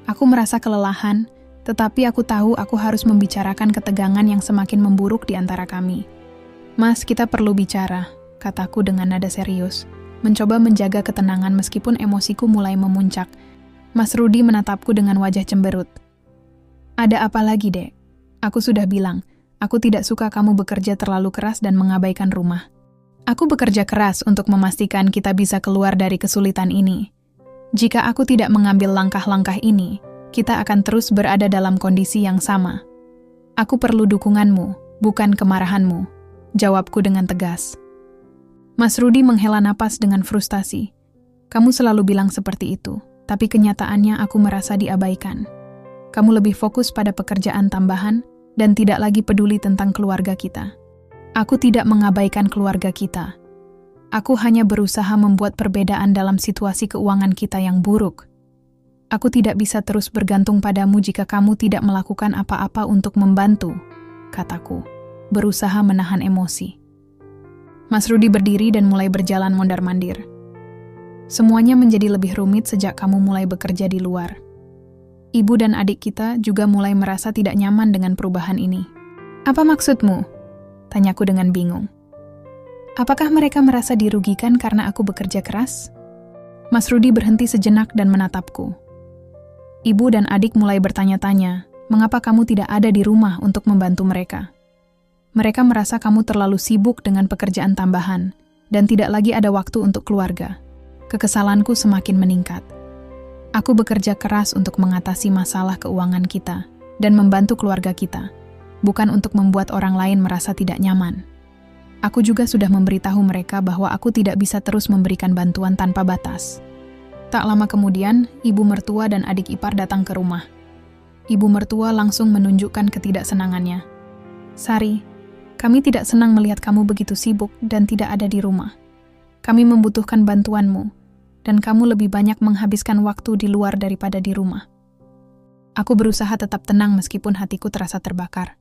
Aku merasa kelelahan, tetapi aku tahu aku harus membicarakan ketegangan yang semakin memburuk di antara kami. Mas, kita perlu bicara, kataku dengan nada serius, mencoba menjaga ketenangan meskipun emosiku mulai memuncak. Mas Rudi menatapku dengan wajah cemberut. Ada apa lagi, Dek? Aku sudah bilang, aku tidak suka kamu bekerja terlalu keras dan mengabaikan rumah. Aku bekerja keras untuk memastikan kita bisa keluar dari kesulitan ini. Jika aku tidak mengambil langkah-langkah ini, kita akan terus berada dalam kondisi yang sama. Aku perlu dukunganmu, bukan kemarahanmu, jawabku dengan tegas. Mas Rudi menghela napas dengan frustasi. Kamu selalu bilang seperti itu, tapi kenyataannya aku merasa diabaikan. Kamu lebih fokus pada pekerjaan tambahan dan tidak lagi peduli tentang keluarga kita. Aku tidak mengabaikan keluarga kita. Aku hanya berusaha membuat perbedaan dalam situasi keuangan kita yang buruk. Aku tidak bisa terus bergantung padamu jika kamu tidak melakukan apa-apa untuk membantu, kataku. berusaha menahan emosi. Mas Rudi berdiri dan mulai berjalan mondar-mandir. Semuanya menjadi lebih rumit sejak kamu mulai bekerja di luar. Ibu dan adik kita juga mulai merasa tidak nyaman dengan perubahan ini. Apa maksudmu? Tanyaku dengan bingung. Apakah mereka merasa dirugikan karena aku bekerja keras? Mas Rudi berhenti sejenak dan menatapku. Ibu dan adik mulai bertanya-tanya, mengapa kamu tidak ada di rumah untuk membantu mereka? Mereka merasa kamu terlalu sibuk dengan pekerjaan tambahan dan tidak lagi ada waktu untuk keluarga. Kekesalanku semakin meningkat. Aku bekerja keras untuk mengatasi masalah keuangan kita dan membantu keluarga kita, bukan untuk membuat orang lain merasa tidak nyaman. Aku juga sudah memberitahu mereka bahwa aku tidak bisa terus memberikan bantuan tanpa batas. Tak lama kemudian, ibu mertua dan adik ipar datang ke rumah. Ibu mertua langsung menunjukkan ketidaksenangannya. Sari, kami tidak senang melihat kamu begitu sibuk dan tidak ada di rumah. Kami membutuhkan bantuanmu, dan kamu lebih banyak menghabiskan waktu di luar daripada di rumah. Aku berusaha tetap tenang meskipun hatiku terasa terbakar.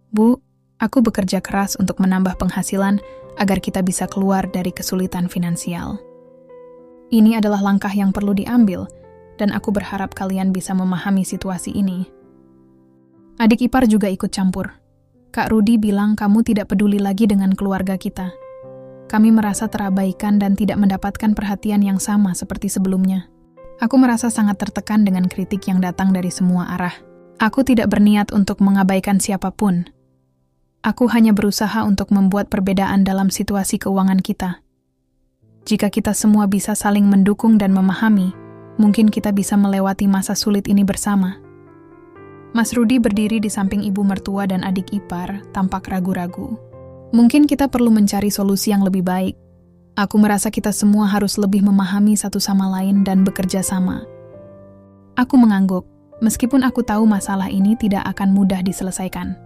Bu, aku bekerja keras untuk menambah penghasilan agar kita bisa keluar dari kesulitan finansial. Ini adalah langkah yang perlu diambil, dan aku berharap kalian bisa memahami situasi ini. Adik ipar juga ikut campur. Kak Rudi bilang kamu tidak peduli lagi dengan keluarga kita. Kami merasa terabaikan dan tidak mendapatkan perhatian yang sama seperti sebelumnya. Aku merasa sangat tertekan dengan kritik yang datang dari semua arah. Aku tidak berniat untuk mengabaikan siapapun. Aku hanya berusaha untuk membuat perbedaan dalam situasi keuangan kita. Jika kita semua bisa saling mendukung dan memahami, mungkin kita bisa melewati masa sulit ini bersama. Mas Rudi berdiri di samping ibu mertua dan adik ipar, tampak ragu-ragu. Mungkin kita perlu mencari solusi yang lebih baik. Aku merasa kita semua harus lebih memahami satu sama lain dan bekerja sama. Aku mengangguk, meskipun aku tahu masalah ini tidak akan mudah diselesaikan.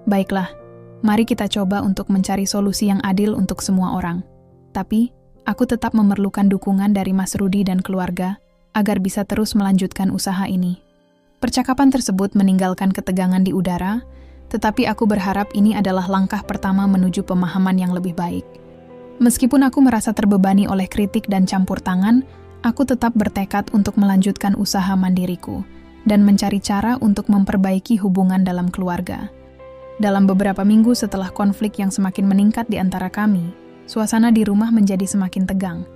Baiklah, mari kita coba untuk mencari solusi yang adil untuk semua orang. Tapi, aku tetap memerlukan dukungan dari Mas Rudi dan keluarga agar bisa terus melanjutkan usaha ini. Percakapan tersebut meninggalkan ketegangan di udara, tetapi aku berharap ini adalah langkah pertama menuju pemahaman yang lebih baik. Meskipun aku merasa terbebani oleh kritik dan campur tangan, aku tetap bertekad untuk melanjutkan usaha mandiriku dan mencari cara untuk memperbaiki hubungan dalam keluarga. Dalam beberapa minggu setelah konflik yang semakin meningkat di antara kami, suasana di rumah menjadi semakin tegang.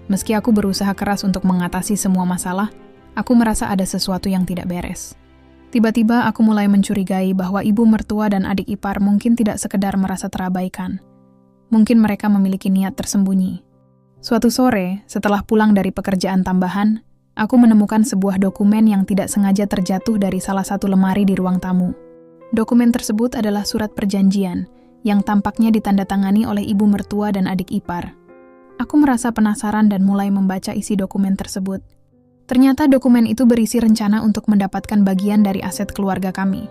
Meski aku berusaha keras untuk mengatasi semua masalah, aku merasa ada sesuatu yang tidak beres. Tiba-tiba aku mulai mencurigai bahwa ibu mertua dan adik ipar mungkin tidak sekedar merasa terabaikan. Mungkin mereka memiliki niat tersembunyi. Suatu sore, setelah pulang dari pekerjaan tambahan, aku menemukan sebuah dokumen yang tidak sengaja terjatuh dari salah satu lemari di ruang tamu. Dokumen tersebut adalah surat perjanjian yang tampaknya ditandatangani oleh ibu mertua dan adik ipar. Aku merasa penasaran dan mulai membaca isi dokumen tersebut. Ternyata dokumen itu berisi rencana untuk mendapatkan bagian dari aset keluarga kami.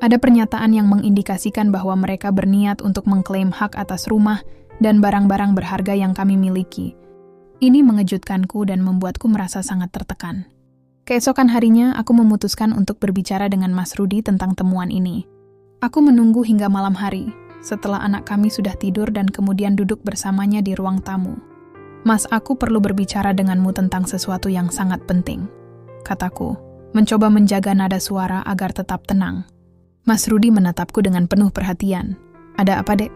Ada pernyataan yang mengindikasikan bahwa mereka berniat untuk mengklaim hak atas rumah dan barang-barang berharga yang kami miliki. Ini mengejutkanku dan membuatku merasa sangat tertekan. Keesokan harinya, aku memutuskan untuk berbicara dengan Mas Rudi tentang temuan ini. Aku menunggu hingga malam hari, setelah anak kami sudah tidur dan kemudian duduk bersamanya di ruang tamu. Mas, aku perlu berbicara denganmu tentang sesuatu yang sangat penting, kataku, mencoba menjaga nada suara agar tetap tenang. Mas Rudi menatapku dengan penuh perhatian. Ada apa, Dek?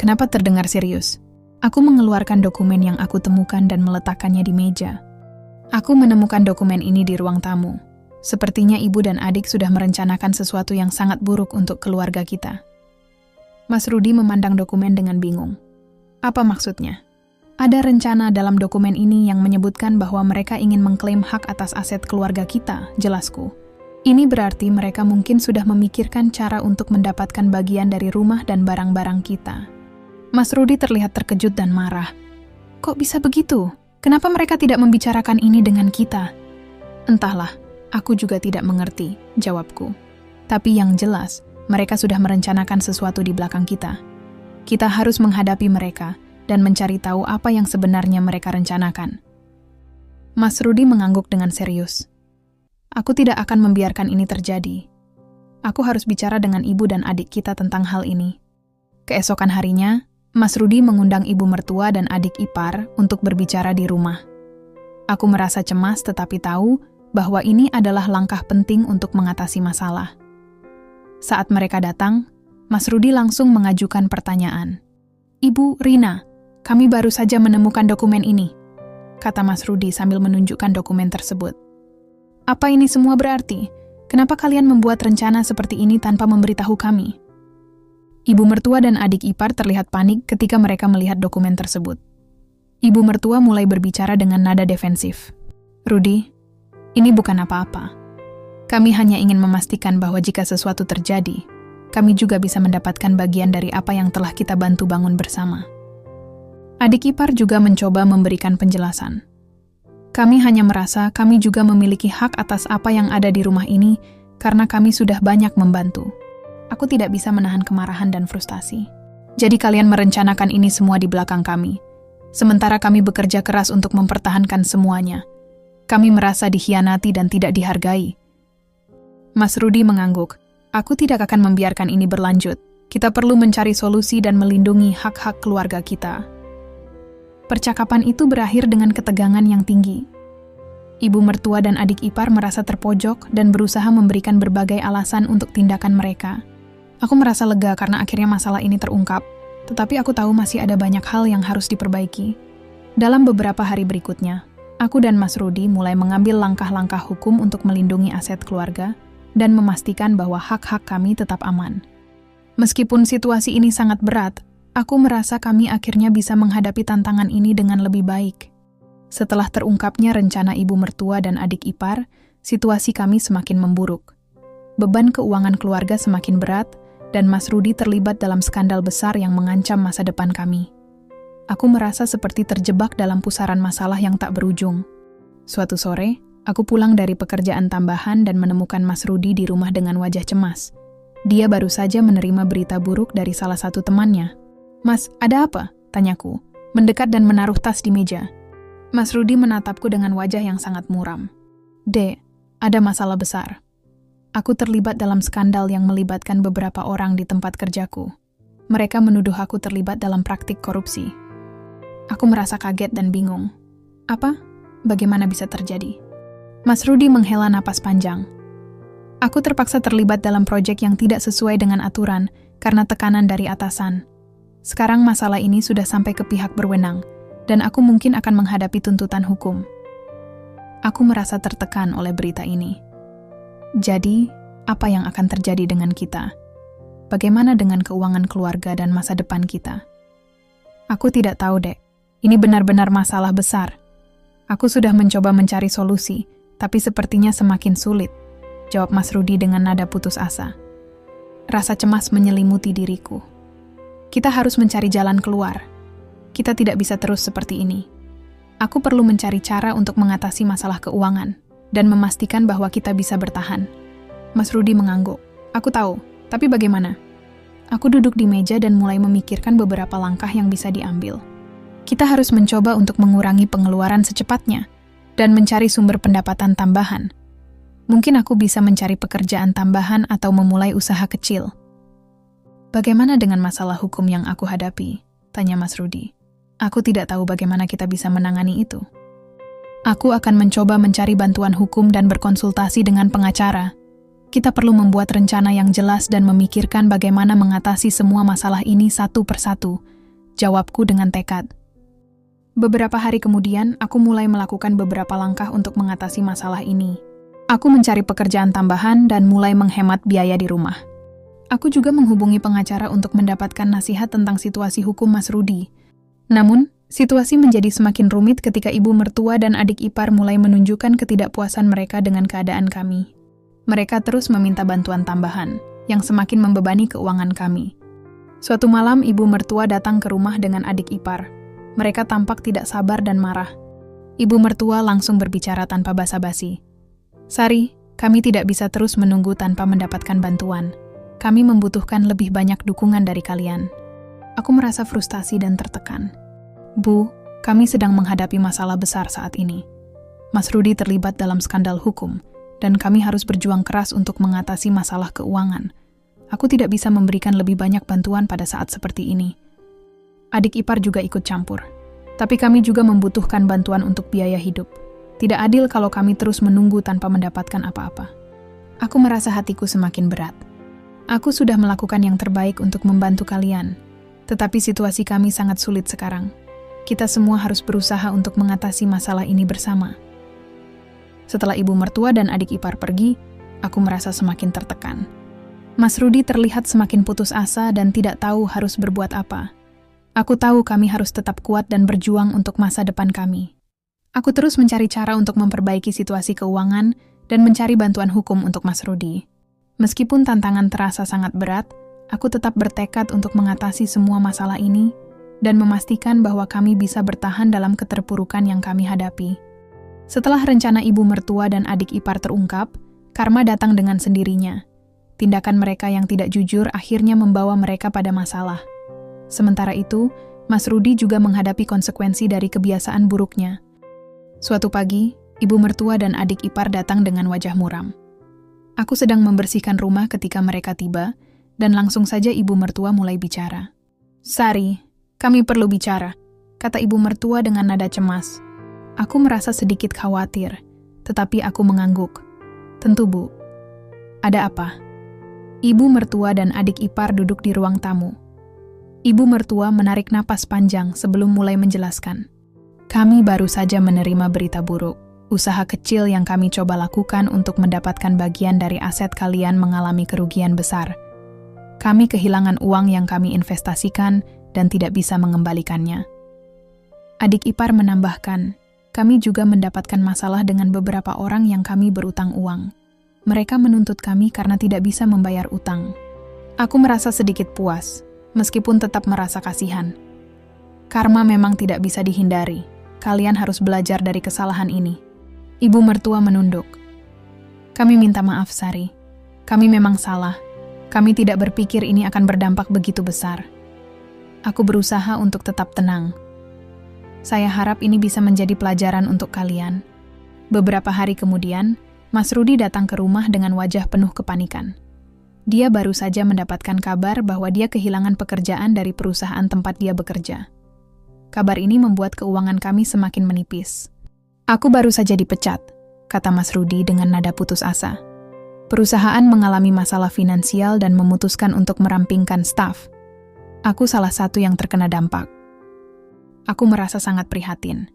Kenapa terdengar serius? Aku mengeluarkan dokumen yang aku temukan dan meletakkannya di meja. Aku menemukan dokumen ini di ruang tamu. Sepertinya ibu dan adik sudah merencanakan sesuatu yang sangat buruk untuk keluarga kita. Mas Rudi memandang dokumen dengan bingung. Apa maksudnya? Ada rencana dalam dokumen ini yang menyebutkan bahwa mereka ingin mengklaim hak atas aset keluarga kita, jelasku. Ini berarti mereka mungkin sudah memikirkan cara untuk mendapatkan bagian dari rumah dan barang-barang kita. Mas Rudi terlihat terkejut dan marah. Kok bisa begitu? Kenapa mereka tidak membicarakan ini dengan kita? Entahlah, aku juga tidak mengerti, jawabku. Tapi yang jelas, mereka sudah merencanakan sesuatu di belakang kita. Kita harus menghadapi mereka dan mencari tahu apa yang sebenarnya mereka rencanakan. Mas Rudi mengangguk dengan serius. Aku tidak akan membiarkan ini terjadi. Aku harus bicara dengan ibu dan adik kita tentang hal ini. Keesokan harinya, Mas Rudi mengundang ibu mertua dan adik ipar untuk berbicara di rumah. Aku merasa cemas tetapi tahu bahwa ini adalah langkah penting untuk mengatasi masalah. Saat mereka datang, Mas Rudi langsung mengajukan pertanyaan. "Ibu Rina, kami baru saja menemukan dokumen ini," kata Mas Rudi sambil menunjukkan dokumen tersebut. "Apa ini semua berarti? Kenapa kalian membuat rencana seperti ini tanpa memberitahu kami?" Ibu mertua dan adik ipar terlihat panik ketika mereka melihat dokumen tersebut. Ibu mertua mulai berbicara dengan nada defensif. "Rudi, ini bukan apa-apa. Kami hanya ingin memastikan bahwa jika sesuatu terjadi, kami juga bisa mendapatkan bagian dari apa yang telah kita bantu bangun bersama." Adik ipar juga mencoba memberikan penjelasan. "Kami hanya merasa kami juga memiliki hak atas apa yang ada di rumah ini karena kami sudah banyak membantu. Aku tidak bisa menahan kemarahan dan frustasi. Jadi kalian merencanakan ini semua di belakang kami. Sementara kami bekerja keras untuk mempertahankan semuanya. Kami merasa dikhianati dan tidak dihargai." Mas Rudi mengangguk. "Aku tidak akan membiarkan ini berlanjut. Kita perlu mencari solusi dan melindungi hak-hak keluarga kita." Percakapan itu berakhir dengan ketegangan yang tinggi. Ibu mertua dan adik ipar merasa terpojok dan berusaha memberikan berbagai alasan untuk tindakan mereka. Aku merasa lega karena akhirnya masalah ini terungkap, tetapi aku tahu masih ada banyak hal yang harus diperbaiki. Dalam beberapa hari berikutnya, aku dan Mas Rudi mulai mengambil langkah-langkah hukum untuk melindungi aset keluarga dan memastikan bahwa hak-hak kami tetap aman. Meskipun situasi ini sangat berat, aku merasa kami akhirnya bisa menghadapi tantangan ini dengan lebih baik. Setelah terungkapnya rencana ibu mertua dan adik ipar, situasi kami semakin memburuk. Beban keuangan keluarga semakin berat, dan Mas Rudi terlibat dalam skandal besar yang mengancam masa depan kami. Aku merasa seperti terjebak dalam pusaran masalah yang tak berujung. Suatu sore, aku pulang dari pekerjaan tambahan dan menemukan Mas Rudi di rumah dengan wajah cemas. Dia baru saja menerima berita buruk dari salah satu temannya. "Mas, ada apa?" tanyaku, mendekat dan menaruh tas di meja. Mas Rudi menatapku dengan wajah yang sangat muram. "Dek, ada masalah besar. Aku terlibat dalam skandal yang melibatkan beberapa orang di tempat kerjaku. Mereka menuduh aku terlibat dalam praktik korupsi." Aku merasa kaget dan bingung. "Apa? Bagaimana bisa terjadi?" Mas Rudi menghela napas panjang. "Aku terpaksa terlibat dalam proyek yang tidak sesuai dengan aturan karena tekanan dari atasan. Sekarang masalah ini sudah sampai ke pihak berwenang, dan aku mungkin akan menghadapi tuntutan hukum." Aku merasa tertekan oleh berita ini. Jadi, apa yang akan terjadi dengan kita? Bagaimana dengan keuangan keluarga dan masa depan kita? Aku tidak tahu, Dek. Ini benar-benar masalah besar. Aku sudah mencoba mencari solusi, tapi sepertinya semakin sulit, jawab Mas Rudi dengan nada putus asa. Rasa cemas menyelimuti diriku. Kita harus mencari jalan keluar. Kita tidak bisa terus seperti ini. Aku perlu mencari cara untuk mengatasi masalah keuangan dan memastikan bahwa kita bisa bertahan. Mas Rudi mengangguk. Aku tahu, tapi bagaimana? Aku duduk di meja dan mulai memikirkan beberapa langkah yang bisa diambil. Kita harus mencoba untuk mengurangi pengeluaran secepatnya dan mencari sumber pendapatan tambahan. Mungkin aku bisa mencari pekerjaan tambahan atau memulai usaha kecil. Bagaimana dengan masalah hukum yang aku hadapi? Tanya Mas Rudi. Aku tidak tahu bagaimana kita bisa menangani itu. Aku akan mencoba mencari bantuan hukum dan berkonsultasi dengan pengacara. Kita perlu membuat rencana yang jelas dan memikirkan bagaimana mengatasi semua masalah ini satu persatu, jawabku dengan tekad. Beberapa hari kemudian, aku mulai melakukan beberapa langkah untuk mengatasi masalah ini. Aku mencari pekerjaan tambahan dan mulai menghemat biaya di rumah. Aku juga menghubungi pengacara untuk mendapatkan nasihat tentang situasi hukum Mas Rudi. Namun, situasi menjadi semakin rumit ketika ibu mertua dan adik ipar mulai menunjukkan ketidakpuasan mereka dengan keadaan kami. Mereka terus meminta bantuan tambahan, yang semakin membebani keuangan kami. Suatu malam, ibu mertua datang ke rumah dengan adik ipar. Mereka tampak tidak sabar dan marah. Ibu mertua langsung berbicara tanpa basa-basi. "Sari, kami tidak bisa terus menunggu tanpa mendapatkan bantuan. Kami membutuhkan lebih banyak dukungan dari kalian." Aku merasa frustasi dan tertekan. "Bu, kami sedang menghadapi masalah besar saat ini. Mas Rudi terlibat dalam skandal hukum, dan kami harus berjuang keras untuk mengatasi masalah keuangan. Aku tidak bisa memberikan lebih banyak bantuan pada saat seperti ini. Adik ipar juga ikut campur. Tapi kami juga membutuhkan bantuan untuk biaya hidup. Tidak adil kalau kami terus menunggu tanpa mendapatkan apa-apa. Aku merasa hatiku semakin berat. Aku sudah melakukan yang terbaik untuk membantu kalian. Tetapi situasi kami sangat sulit sekarang. Kita semua harus berusaha untuk mengatasi masalah ini bersama. Setelah ibu mertua dan adik ipar pergi, aku merasa semakin tertekan. Mas Rudi terlihat semakin putus asa dan tidak tahu harus berbuat apa. Aku tahu kami harus tetap kuat dan berjuang untuk masa depan kami. Aku terus mencari cara untuk memperbaiki situasi keuangan dan mencari bantuan hukum untuk Mas Rudi. Meskipun tantangan terasa sangat berat, aku tetap bertekad untuk mengatasi semua masalah ini dan memastikan bahwa kami bisa bertahan dalam keterpurukan yang kami hadapi. Setelah rencana ibu mertua dan adik ipar terungkap, karma datang dengan sendirinya. Tindakan mereka yang tidak jujur akhirnya membawa mereka pada masalah. Sementara itu, Mas Rudi juga menghadapi konsekuensi dari kebiasaan buruknya. Suatu pagi, ibu mertua dan adik ipar datang dengan wajah muram. Aku sedang membersihkan rumah ketika mereka tiba, dan langsung saja ibu mertua mulai bicara. "Sari, kami perlu bicara," kata ibu mertua dengan nada cemas. Aku merasa sedikit khawatir, tetapi aku mengangguk. "Tentu, Bu." "Ada apa?" Ibu mertua dan adik ipar duduk di ruang tamu. Ibu mertua menarik napas panjang sebelum mulai menjelaskan. "Kami baru saja menerima berita buruk. Usaha kecil yang kami coba lakukan untuk mendapatkan bagian dari aset kalian mengalami kerugian besar. Kami kehilangan uang yang kami investasikan dan tidak bisa mengembalikannya." Adik ipar menambahkan, "Kami juga mendapatkan masalah dengan beberapa orang yang kami berutang uang. Mereka menuntut kami karena tidak bisa membayar utang." Aku merasa sedikit puas, meskipun tetap merasa kasihan. Karma memang tidak bisa dihindari. Kalian harus belajar dari kesalahan ini. Ibu mertua menunduk. "Kami minta maaf, Sari. Kami memang salah. Kami tidak berpikir ini akan berdampak begitu besar." Aku berusaha untuk tetap tenang. Saya harap ini bisa menjadi pelajaran untuk kalian. Beberapa hari kemudian, Mas Rudi datang ke rumah dengan wajah penuh kepanikan. Dia baru saja mendapatkan kabar bahwa dia kehilangan pekerjaan dari perusahaan tempat dia bekerja. Kabar ini membuat keuangan kami semakin menipis. "Aku baru saja dipecat," kata Mas Rudi dengan nada putus asa. "Perusahaan mengalami masalah finansial dan memutuskan untuk merampingkan staf. Aku salah satu yang terkena dampak." Aku merasa sangat prihatin.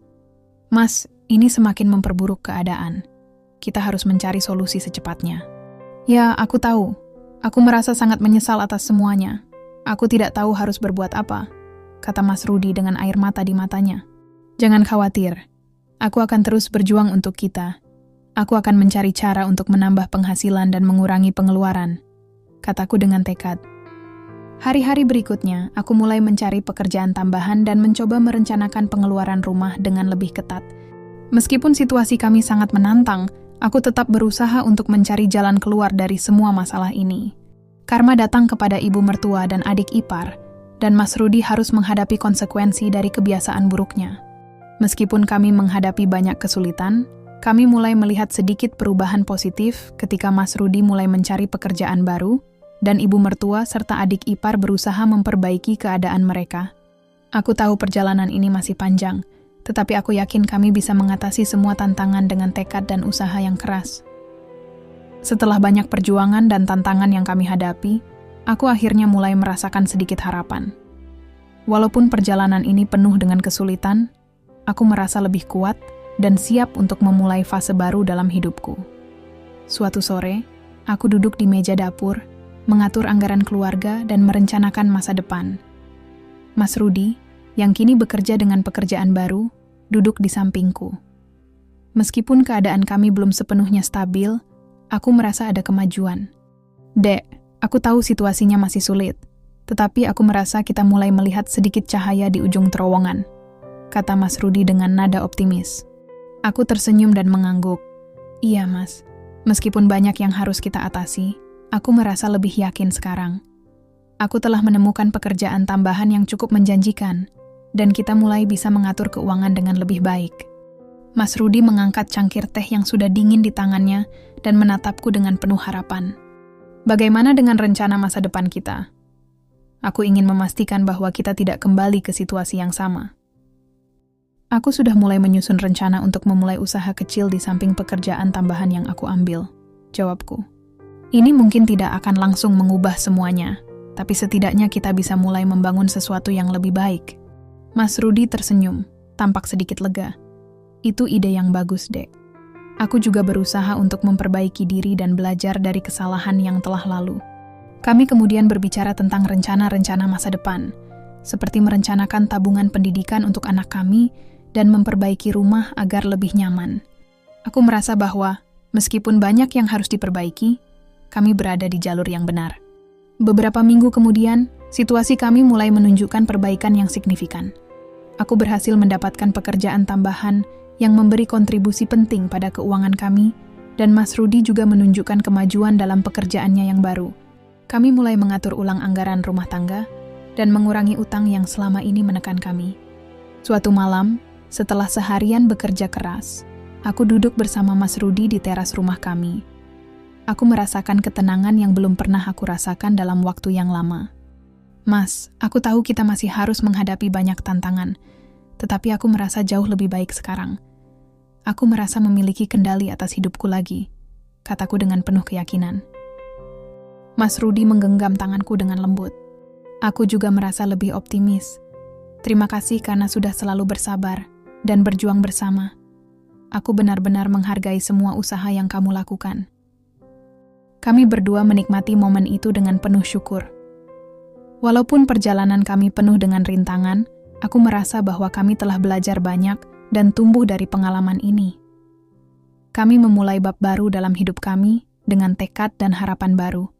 "Mas, ini semakin memperburuk keadaan. Kita harus mencari solusi secepatnya." "Ya, aku tahu. Aku merasa sangat menyesal atas semuanya. Aku tidak tahu harus berbuat apa," kata Mas Rudi dengan air mata di matanya. "Jangan khawatir. Aku akan terus berjuang untuk kita. Aku akan mencari cara untuk menambah penghasilan dan mengurangi pengeluaran," kataku dengan tekad. Hari-hari berikutnya, aku mulai mencari pekerjaan tambahan dan mencoba merencanakan pengeluaran rumah dengan lebih ketat. Meskipun situasi kami sangat menantang, aku tetap berusaha untuk mencari jalan keluar dari semua masalah ini. Karma datang kepada ibu mertua dan adik ipar, dan Mas Rudi harus menghadapi konsekuensi dari kebiasaan buruknya. Meskipun kami menghadapi banyak kesulitan, kami mulai melihat sedikit perubahan positif ketika Mas Rudi mulai mencari pekerjaan baru, dan ibu mertua serta adik ipar berusaha memperbaiki keadaan mereka. Aku tahu perjalanan ini masih panjang, tetapi aku yakin kami bisa mengatasi semua tantangan dengan tekad dan usaha yang keras. Setelah banyak perjuangan dan tantangan yang kami hadapi, aku akhirnya mulai merasakan sedikit harapan. Walaupun perjalanan ini penuh dengan kesulitan, aku merasa lebih kuat dan siap untuk memulai fase baru dalam hidupku. Suatu sore, aku duduk di meja dapur, mengatur anggaran keluarga dan merencanakan masa depan. Mas Rudi, yang kini bekerja dengan pekerjaan baru, duduk di sampingku. Meskipun keadaan kami belum sepenuhnya stabil, aku merasa ada kemajuan. "Dek, aku tahu situasinya masih sulit, tetapi aku merasa kita mulai melihat sedikit cahaya di ujung terowongan," kata Mas Rudi dengan nada optimis. Aku tersenyum dan mengangguk. "Iya, Mas. Meskipun banyak yang harus kita atasi, aku merasa lebih yakin sekarang. Aku telah menemukan pekerjaan tambahan yang cukup menjanjikan, dan kita mulai bisa mengatur keuangan dengan lebih baik." Mas Rudi mengangkat cangkir teh yang sudah dingin di tangannya dan menatapku dengan penuh harapan. Bagaimana dengan rencana masa depan kita? Aku ingin memastikan bahwa kita tidak kembali ke situasi yang sama. Aku sudah mulai menyusun rencana untuk memulai usaha kecil di samping pekerjaan tambahan yang aku ambil, jawabku. Ini mungkin tidak akan langsung mengubah semuanya, tapi setidaknya kita bisa mulai membangun sesuatu yang lebih baik. Mas Rudi tersenyum, tampak sedikit lega. Itu ide yang bagus, Dek. Aku juga berusaha untuk memperbaiki diri dan belajar dari kesalahan yang telah lalu. Kami kemudian berbicara tentang rencana-rencana masa depan, seperti merencanakan tabungan pendidikan untuk anak kami dan memperbaiki rumah agar lebih nyaman. Aku merasa bahwa, meskipun banyak yang harus diperbaiki, kami berada di jalur yang benar. Beberapa minggu kemudian, situasi kami mulai menunjukkan perbaikan yang signifikan. Aku berhasil mendapatkan pekerjaan tambahan yang memberi kontribusi penting pada keuangan kami, dan Mas Rudi juga menunjukkan kemajuan dalam pekerjaannya yang baru. Kami mulai mengatur ulang anggaran rumah tangga dan mengurangi utang yang selama ini menekan kami. Suatu malam, setelah seharian bekerja keras, aku duduk bersama Mas Rudi di teras rumah kami. Aku merasakan ketenangan yang belum pernah aku rasakan dalam waktu yang lama. Mas, aku tahu kita masih harus menghadapi banyak tantangan, tetapi aku merasa jauh lebih baik sekarang. Aku merasa memiliki kendali atas hidupku lagi, kataku dengan penuh keyakinan. Mas Rudi menggenggam tanganku dengan lembut. Aku juga merasa lebih optimis. Terima kasih karena sudah selalu bersabar dan berjuang bersama. Aku benar-benar menghargai semua usaha yang kamu lakukan. Kami berdua menikmati momen itu dengan penuh syukur. Walaupun perjalanan kami penuh dengan rintangan, aku merasa bahwa kami telah belajar banyak dan tumbuh dari pengalaman ini. Kami memulai bab baru dalam hidup kami dengan tekad dan harapan baru.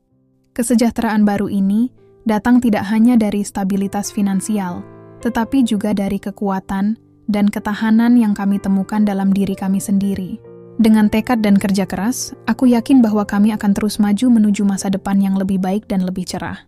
Kesejahteraan baru ini datang tidak hanya dari stabilitas finansial, tetapi juga dari kekuatan dan ketahanan yang kami temukan dalam diri kami sendiri. Dengan tekad dan kerja keras, aku yakin bahwa kami akan terus maju menuju masa depan yang lebih baik dan lebih cerah.